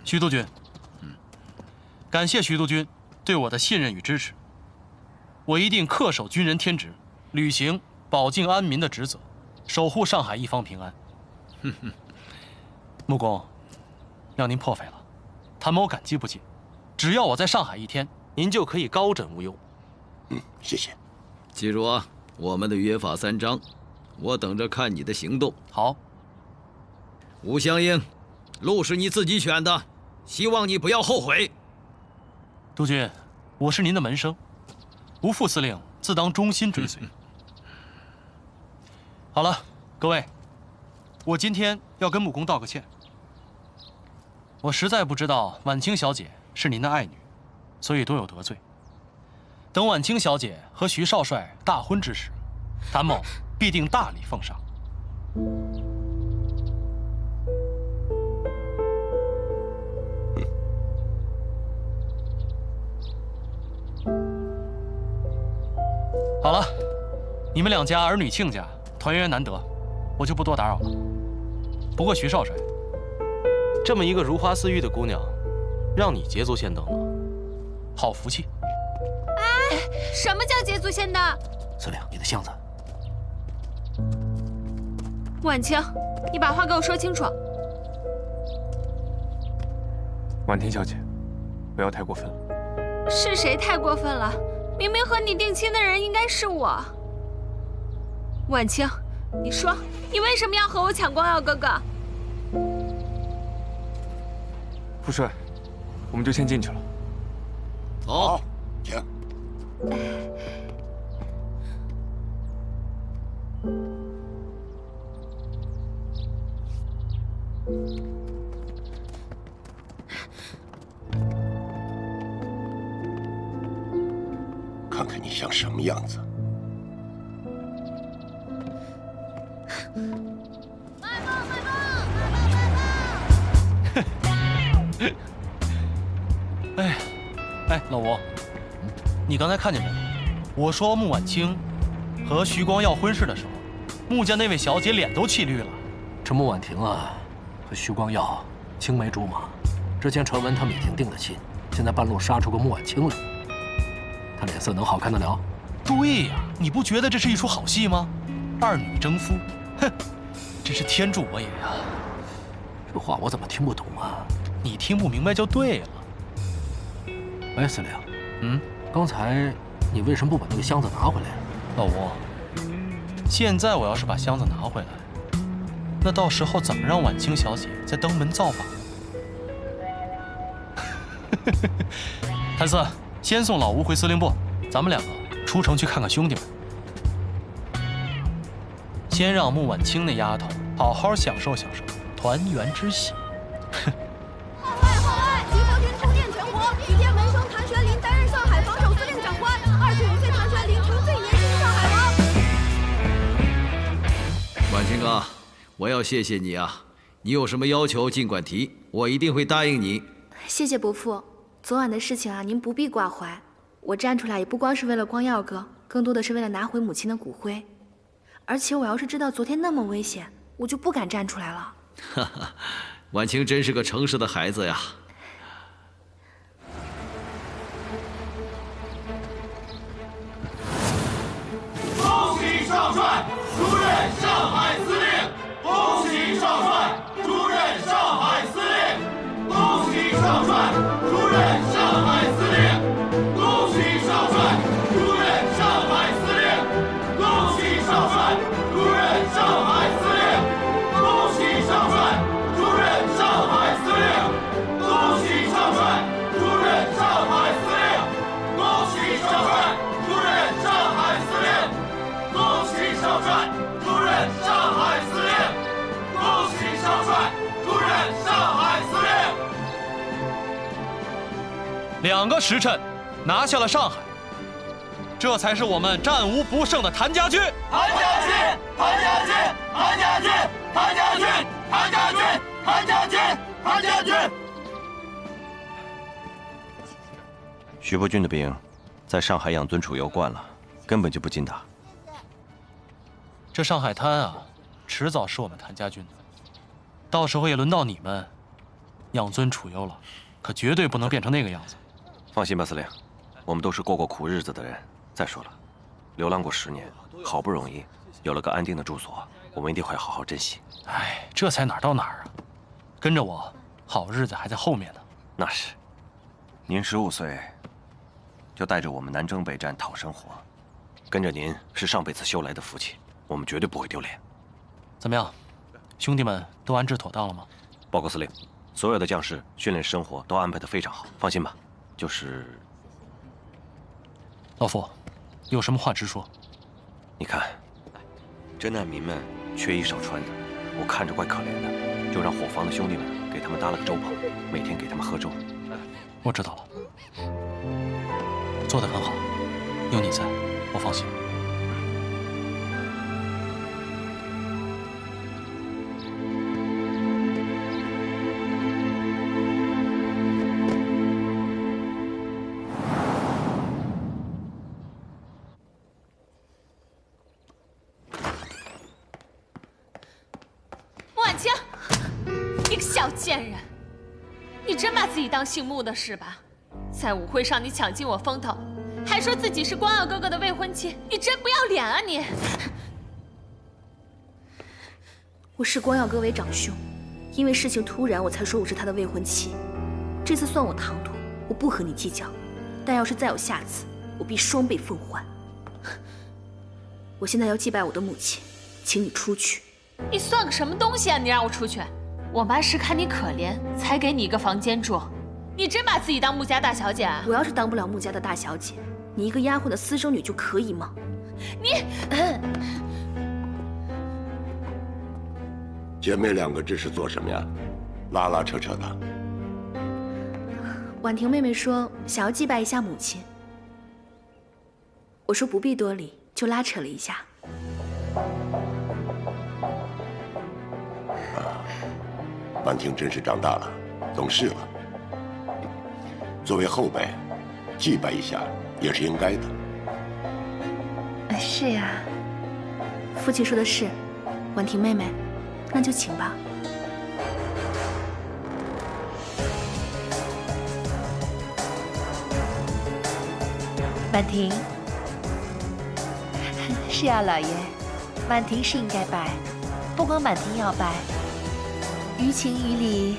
徐督军，感谢徐督军对我的信任与支持，我一定恪守军人天职，履行保境安民的职责，守护上海一方平安。穆公，让您破费了，谭某感激不尽。只要我在上海一天，您就可以高枕无忧。谢谢。记住啊，我们的约法3章，我等着看你的行动。好。吴香英，路是你自己选的，希望你不要后悔。督军，我是您的门生，吴副司令自当忠心追随。好了，各位，我今天要跟穆公道个歉。我实在不知道婉清小姐是您的爱女，所以多有得罪。等婉清小姐和徐少帅大婚之时，谭某必定大礼奉上。好了，你们两家儿女亲家团圆难得，我就不多打扰了。不过徐少帅，这么一个如花似玉的姑娘，让你捷足先登了，好福气。哎，什么叫捷足先登？司令，你的箱子。婉清，你把话给我说清楚。婉婷小姐，不要太过分了。是谁太过分了？明明和你定亲的人应该是我。婉清，你说你为什么要和我抢光耀哥哥？副帅，我们就先进去了。走，请。看看你像什么样子。哎，老吴，你刚才看见没有？我说穆婉清和徐光耀婚事的时候，穆家那位小姐脸都气绿了。这穆婉婷啊，和徐光耀青梅竹马，之前传闻他们已经定了亲，现在半路杀出个穆婉清来，他脸色能好看得了？对呀，你不觉得这是一出好戏吗？二女争夫，哼，真是天助我也呀！这话我怎么听不懂啊？你听不明白就对了。哎，司令，刚才你为什么不把那个箱子拿回来？老吴，现在我要是把箱子拿回来，那到时候怎么让婉清小姐再登门造访？谭四，先送老吴回司令部，咱们两个出城去看看兄弟们。先让穆婉清那丫头好好享受享受团圆之喜。号外！徐国军通电全国，今天闻声谭玄林担任上海防守司令长官，25岁谭玄林成最年轻上海王。婉清哥，我要谢谢你啊！你有什么要求尽管提，我一定会答应你。谢谢伯父，昨晚的事情啊，您不必挂怀。我站出来也不光是为了光耀哥，更多的是为了拿回母亲的骨灰。而且我要是知道昨天那么危险，我就不敢站出来了。哈哈，婉清真是个诚实的孩子呀。恭喜少帅出任上海司令！恭喜少帅出任上海司令！恭喜少帅出任上海司令！恭喜少帅出任上海司令！恭喜少帅出任上海司令！恭喜少帅出任上海司令！恭喜少帅出任上海司令！恭喜少帅出任上海司令！恭喜少帅出任上海司令！恭喜少帅出任上海司令2个时辰，拿下了上海，这才是我们战无不胜的谭家军。谭家军，谭家军，谭家军，谭家军，谭家军，谭家军，谭家军。徐伯钧的兵在上海养尊处优惯了，根本就不禁打。这上海滩啊，迟早是我们谭家军的，到时候也轮到你们养尊处优了，可绝对不能变成那个样子。放心吧，司令，我们都是过苦日子的人。再说了，流浪过10年，好不容易有了个安定的住所，我们一定会好好珍惜。哎，这才哪儿到哪儿啊！跟着我，好日子还在后面呢。那是，您15岁就带着我们南征北战讨生活，跟着您是上辈子修来的福气，我们绝对不会丢脸。怎么样，兄弟们都安置妥当了吗？报告司令，所有的将士训练生活都安排得非常好，放心吧。就是老傅，有什么话直说。你看，这难民们缺衣少穿的，我看着怪可怜的，就让伙房的兄弟们给他们搭了个粥棚，每天给他们喝粥。我知道了，做得很好，有你在，我放心。婉清，你个小贱人，你真把自己当姓穆的是吧？在舞会上你抢尽我风头，还说自己是光耀哥哥的未婚妻，你真不要脸啊你！我视光耀哥为长兄，因为事情突然，我才说我是他的未婚妻。这次算我唐突，我不和你计较。但要是再有下次，我必双倍奉还。我现在要祭拜我的母亲，请你出去。你算个什么东西啊！你让我出去？我妈是看你可怜，才给你一个房间住。你真把自己当穆家大小姐啊？我要是当不了穆家的大小姐，你一个丫鬟的私生女就可以吗？你，姐妹2个这是做什么呀？拉拉扯扯的。婉婷妹妹说想要祭拜一下母亲，我说不必多礼，就拉扯了一下。婉婷真是长大了，懂事了。作为后辈，祭拜一下也是应该的。是呀，父亲说的是，婉婷妹妹，那就请吧。婉婷，是啊，老爷，婉婷是应该拜，不光婉婷要拜，于情于理，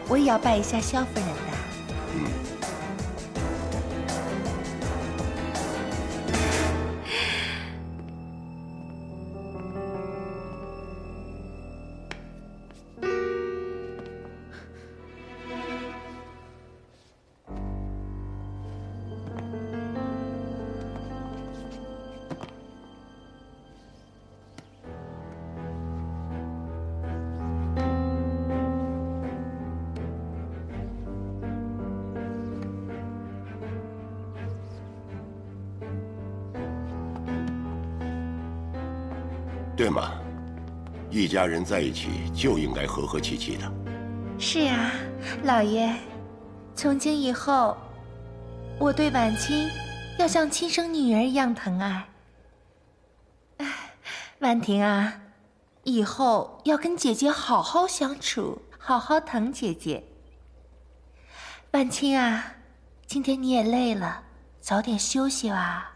我也要拜一下萧夫人的。对吗？一家人在一起就应该和和气气的。是啊，老爷，从今以后，我对婉清要像亲生女儿一样疼爱。婉婷啊，以后要跟姐姐好好相处，好好疼姐姐。婉清啊，今天你也累了，早点休息吧。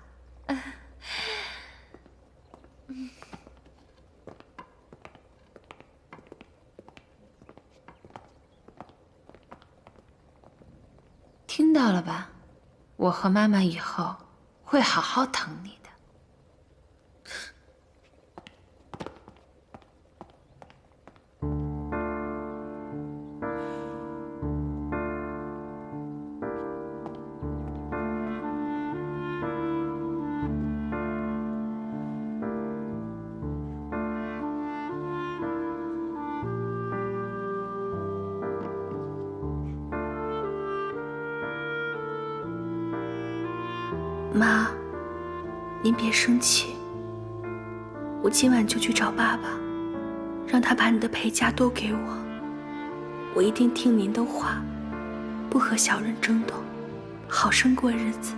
听到了吧？我和妈妈以后会好好疼你的。妈，您别生气，我今晚就去找爸爸，让他把你的陪嫁都给我。我一定听您的话，不和小人争斗，好生过日子。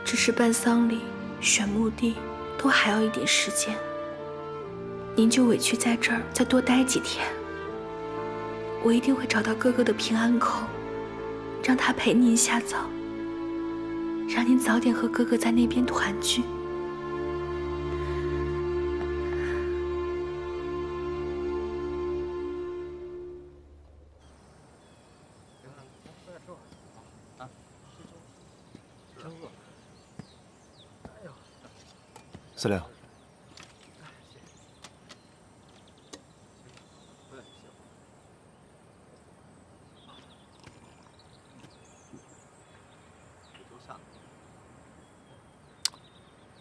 只是办丧礼、选墓地都还要一点时间，您就委屈在这儿再多待几天。我一定会找到哥哥的平安口，让他陪您一下早，让您早点和哥哥在那边团聚。司令，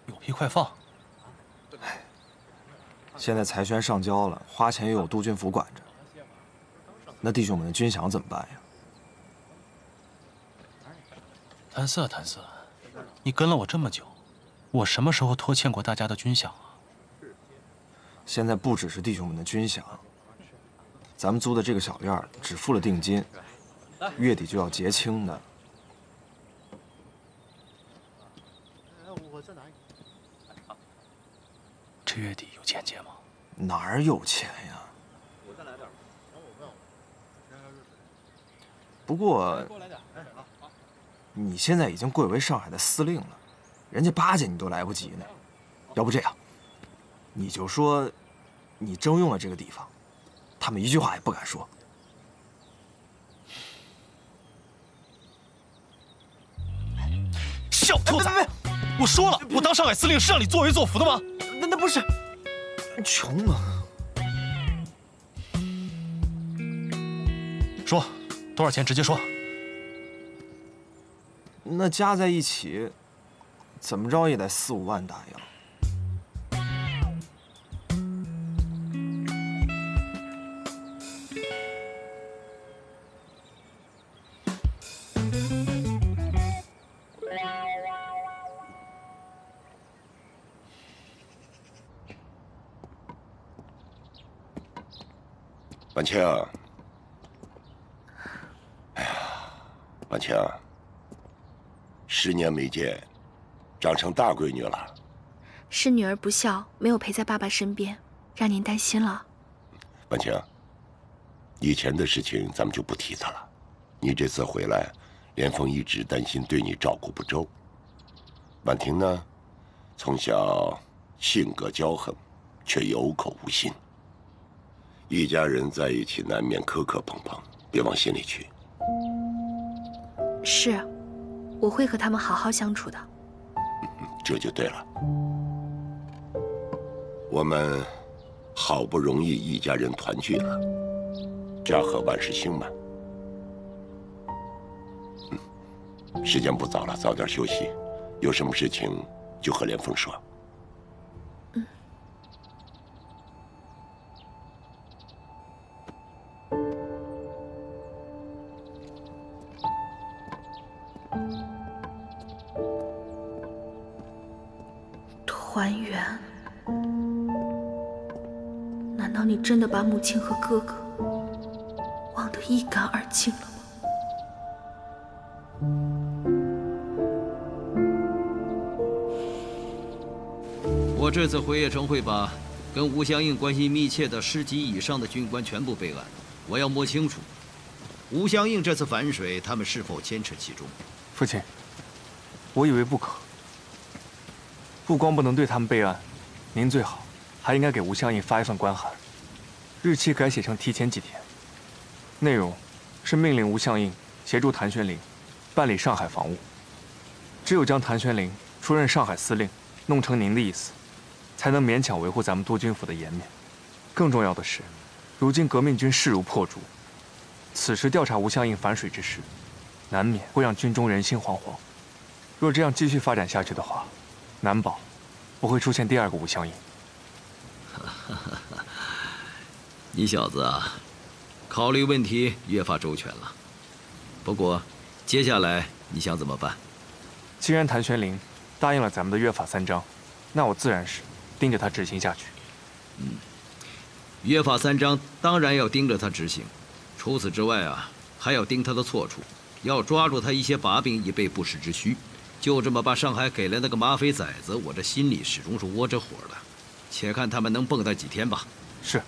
有屁快放！现在财权上交了，花钱又有督军府管着，那弟兄们的军饷怎么办呀？谭色，谭色，你跟了我这么久，我什么时候拖欠过大家的军饷啊？现在不只是弟兄们的军饷，咱们租的这个小院只付了定金，月底就要结清的。这月底有钱结吗？哪儿有钱呀？不过，你现在已经贵为上海的司令了，人家巴结你都来不及呢。要不这样，你就说你征用了这个地方，他们一句话也不敢说。小兔子！我说了，我当上海司令是让你作威作福的吗？那不是，穷嘛。说多少钱，直接说。那加在一起，怎么着也得4、5万大洋。婉清，哎呀，婉清，10年没见，长成大闺女了。是女儿不孝，没有陪在爸爸身边，让您担心了。婉清，以前的事情咱们就不提它了。你这次回来，连峰一直担心对你照顾不周。婉婷呢，从小性格骄横，却有口无心。一家人在一起难免磕磕碰碰，别往心里去。是，我会和他们好好相处的。这就对了。我们好不容易一家人团聚了，家和万事兴嘛。时间不早了，早点休息。有什么事情就和连峰说。团圆？难道你真的把母亲和哥哥忘得一干二净了吗？我这次回邺城会把跟吴相应关系密切的10级以上的军官全部备案，我要摸清楚吴相应这次反水，他们是否牵扯其中。父亲，我以为不可。不光不能对他们备案，您最好还应该给吴相应发一份官函，日期改写成提前几天，内容是命令吴相应协助谭玄龄办理上海防务。只有将谭玄龄出任上海司令，弄成您的意思，才能勉强维护咱们督军府的颜面。更重要的是，如今革命军势如破竹，此时调查吴相应反水之事，难免会让军中人心惶惶。若这样继续发展下去的话，难保不会出现第二个吴相应。你小子啊，考虑问题越发周全了。不过，接下来你想怎么办？既然谭玄龄答应了咱们的约法3章，那我自然是盯着他执行下去。约法3章当然要盯着他执行，除此之外啊，还要盯他的错处，要抓住他一些把柄，以备不时之需。就这么把上海给了那个马匪崽子，我这心里始终是窝着火的。且看他们能蹦跶几天吧。是。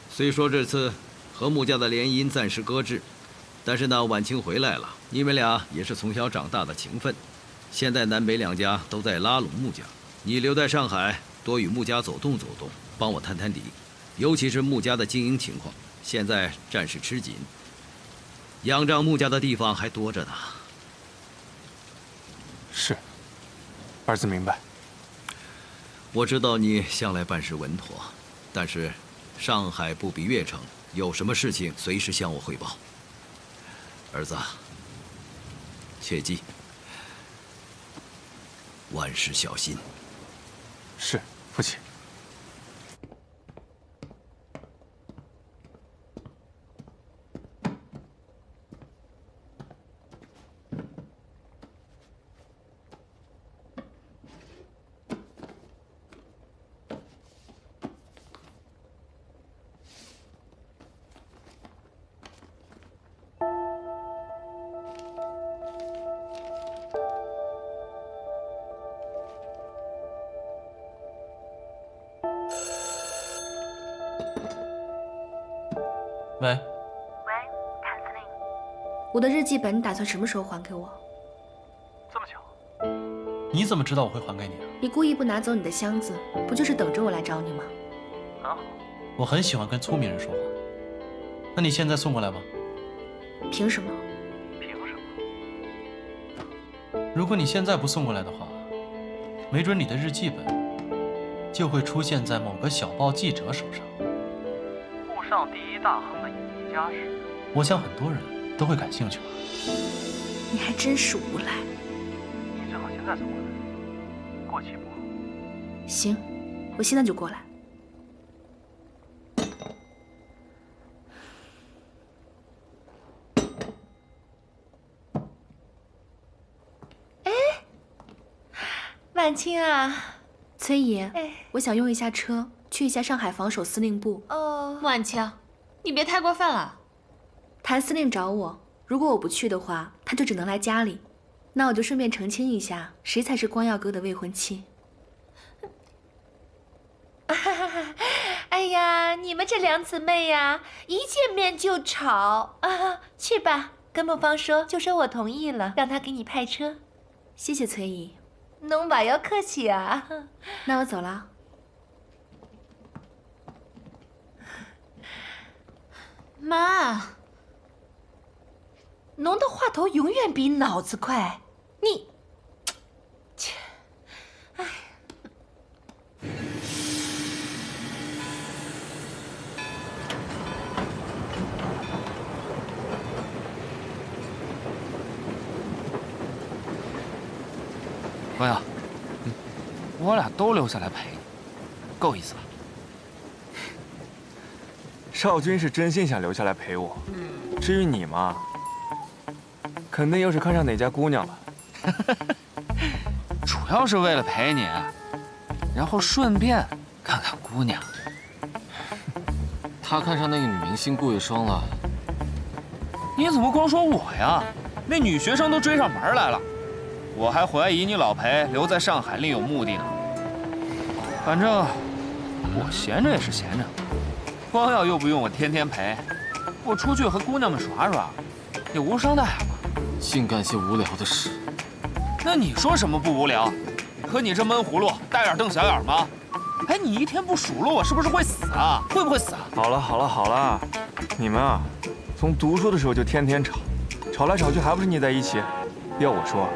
虽说这次和穆家的联姻暂时搁置，但是呢，晚清回来了，你们俩也是从小长大的情分。现在南北两家都在拉拢穆家，你留在上海，多与穆家走动走动，帮我探探底，尤其是穆家的经营情况，现在暂时吃紧，仰仗穆家的地方还多着呢。是，儿子明白。我知道你向来办事稳妥，但是上海不比邺城，有什么事情随时向我汇报。儿子，切记，万事小心。是，父亲。喂，谭司令，我的日记本你打算什么时候还给我？这么巧，你怎么知道我会还给你啊？你故意不拿走你的箱子，不就是等着我来找你吗？很好，我很喜欢跟聪明人说话。那你现在送过来吧。凭什么？凭什么？如果你现在不送过来的话，没准你的日记本就会出现在某个小报记者手上。沪上第一大亨的隐秘家事，我想很多人都会感兴趣吧。你还真是无赖。你最好现在送过来，过期不好。行，我现在就过来。哎，晚清啊，崔姨，我想用一下车去一下上海防守司令部。晚清，你别太过分了。谭司令找我，如果我不去的话，他就只能来家里。那我就顺便澄清一下，谁才是光耀哥的未婚妻。哎呀，你们这两姊妹呀，一见面就吵啊！去吧，跟孟芳说，就说我同意了，让他给你派车。谢谢崔姨。侬爸要客气啊。那我走了。妈，侬的话头永远比脑子快。你，切，哎。光耀，我俩都留下来陪你，够意思吧？少君是真心想留下来陪我，至于你嘛，肯定又是看上哪家姑娘了。主要是为了陪你，然后顺便看看姑娘。他看上那个女明星顾月霜了。你怎么光说我呀？那女学生都追上门来了，我还怀疑你老裴留在上海另有目的呢。反正我闲着也是闲着。光耀又不用我天天陪，我出去和姑娘们耍耍，也无伤大雅嘛。净干些无聊的事。那你说什么不无聊？和你这闷葫芦，大眼瞪小眼吗？哎，你一天不数落我，是不是会死啊？会不会死啊？好了好了好了，你们啊，从读书的时候就天天吵，吵来吵去还不是腻在一起？要我说，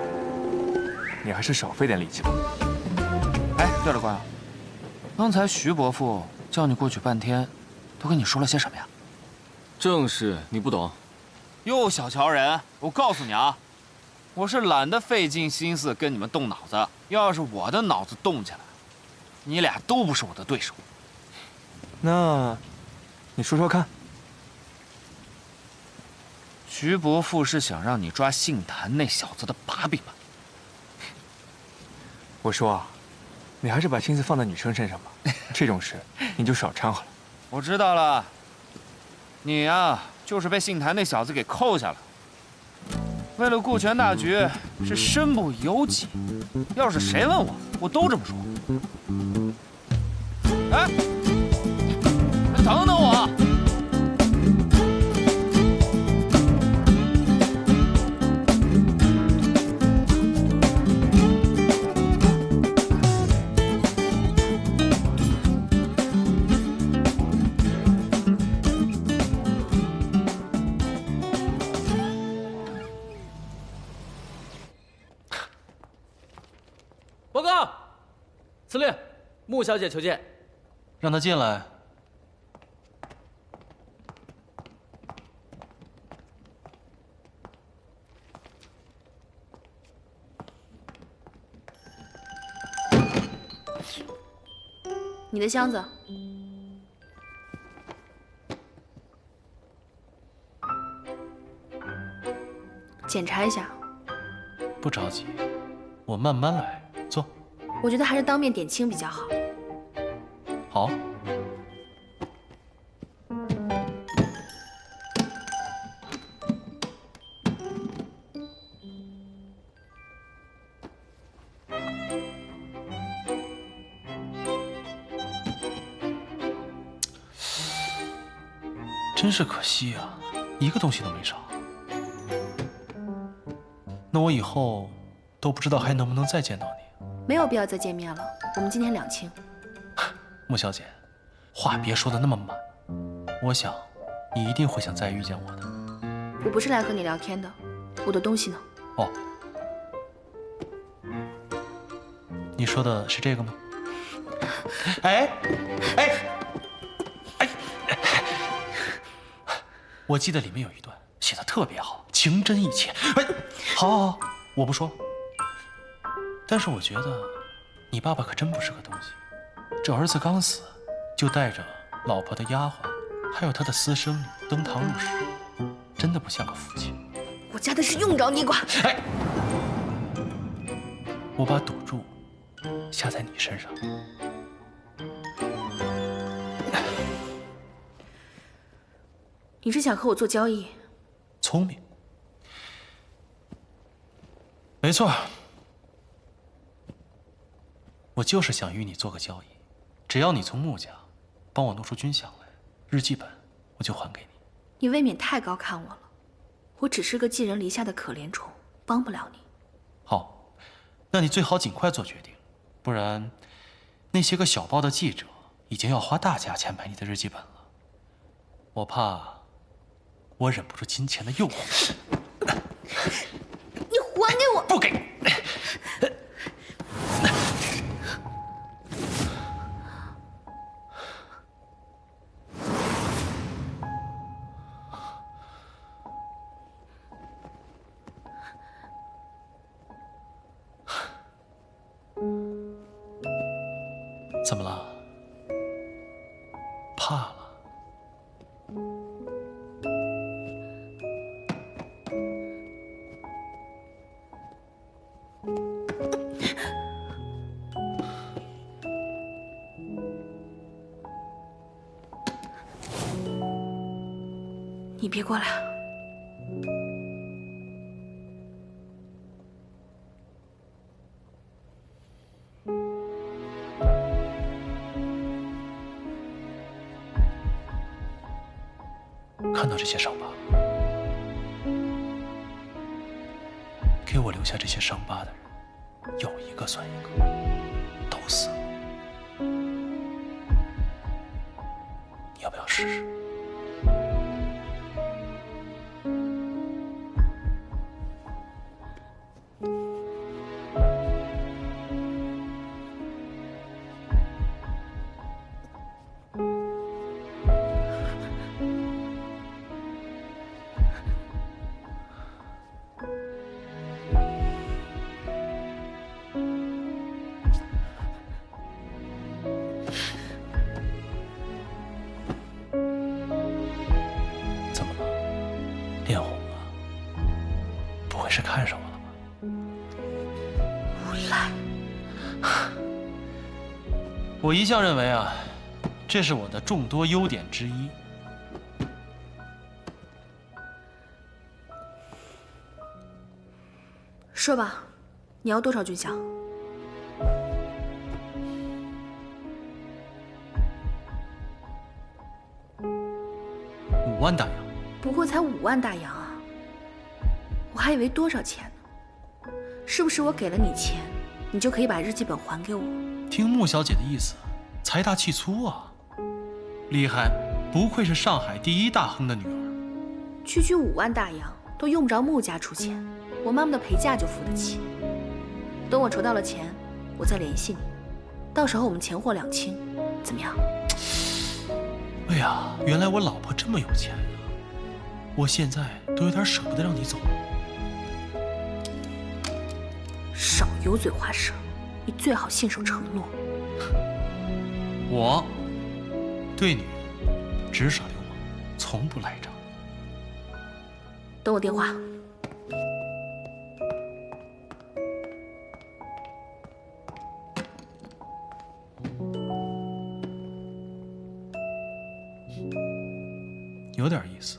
你还是少费点力气吧。哎，对了，光耀，刚才徐伯父叫你过去半天。都跟你说了些什么呀？正事你不懂，又小瞧人！我告诉你啊，我是懒得费尽心思跟你们动脑子。要是我的脑子动起来，你俩都不是我的对手。那，你说说看。徐伯父是想让你抓杏坛那小子的把柄吧？我说啊，你还是把心思放在女生身上吧，这种事你就少掺和了。我知道了，你呀，就是被杏坛那小子给扣下了。为了顾全大局，是身不由己。要是谁问我，我都这么说。哎，等等我！报告，司令，穆小姐求见。让她进来。你的箱子。检查一下。不着急，我慢慢来。坐。我觉得还是当面点清比较好。好。真是可惜啊，一个东西都没少。那我以后都不知道还能不能再见到你。没有必要再见面了，我们今天两清。穆小姐，话别说的那么满，我想你一定会想再遇见我的。我不是来和你聊天的，我的东西呢？哦，你说的是这个吗？哎，我记得里面有一段写的特别好，情真意切。哎，好，我不说。但是我觉得，你爸爸可真不是个东西。这儿子刚死，就带着老婆的丫鬟，还有他的私生女登堂入室，真的不像个父亲。我家的事用着你管？哎，我把赌注下在你身上。你是想和我做交易？聪明，没错。我就是想与你做个交易，只要你从穆家帮我弄出军饷来，日记本我就还给你。你未免太高看我了，我只是个寄人篱下的可怜虫，帮不了你。好，那你最好尽快做决定，不然那些个小报的记者已经要花大价钱买你的日记本了。我怕我忍不住金钱的诱惑。你还给我！不给！怎么了？怕了？你别过来！看到这些伤疤，给我留下这些伤疤的人，有一个算一个，都死了。你要不要试试？脸红了，不会是看上我了吧？无赖！我一向认为啊，这是我的众多优点之一。说吧，你要多少军饷？5万大洋。不过才5万大洋啊！我还以为多少钱呢？是不是我给了你钱，你就可以把日记本还给我？听穆小姐的意思，财大气粗啊，厉害！不愧是上海第一大亨的女儿。区区5万大洋都用不着穆家出钱，我妈妈的陪嫁就付得起。等我筹到了钱，我再联系你，到时候我们钱货两清，怎么样？哎呀，原来我老婆这么有钱啊！我现在都有点舍不得让你走。少油嘴滑舌，你最好信守承诺。我对女人只耍流氓，从不赖账。等我电话。有点意思。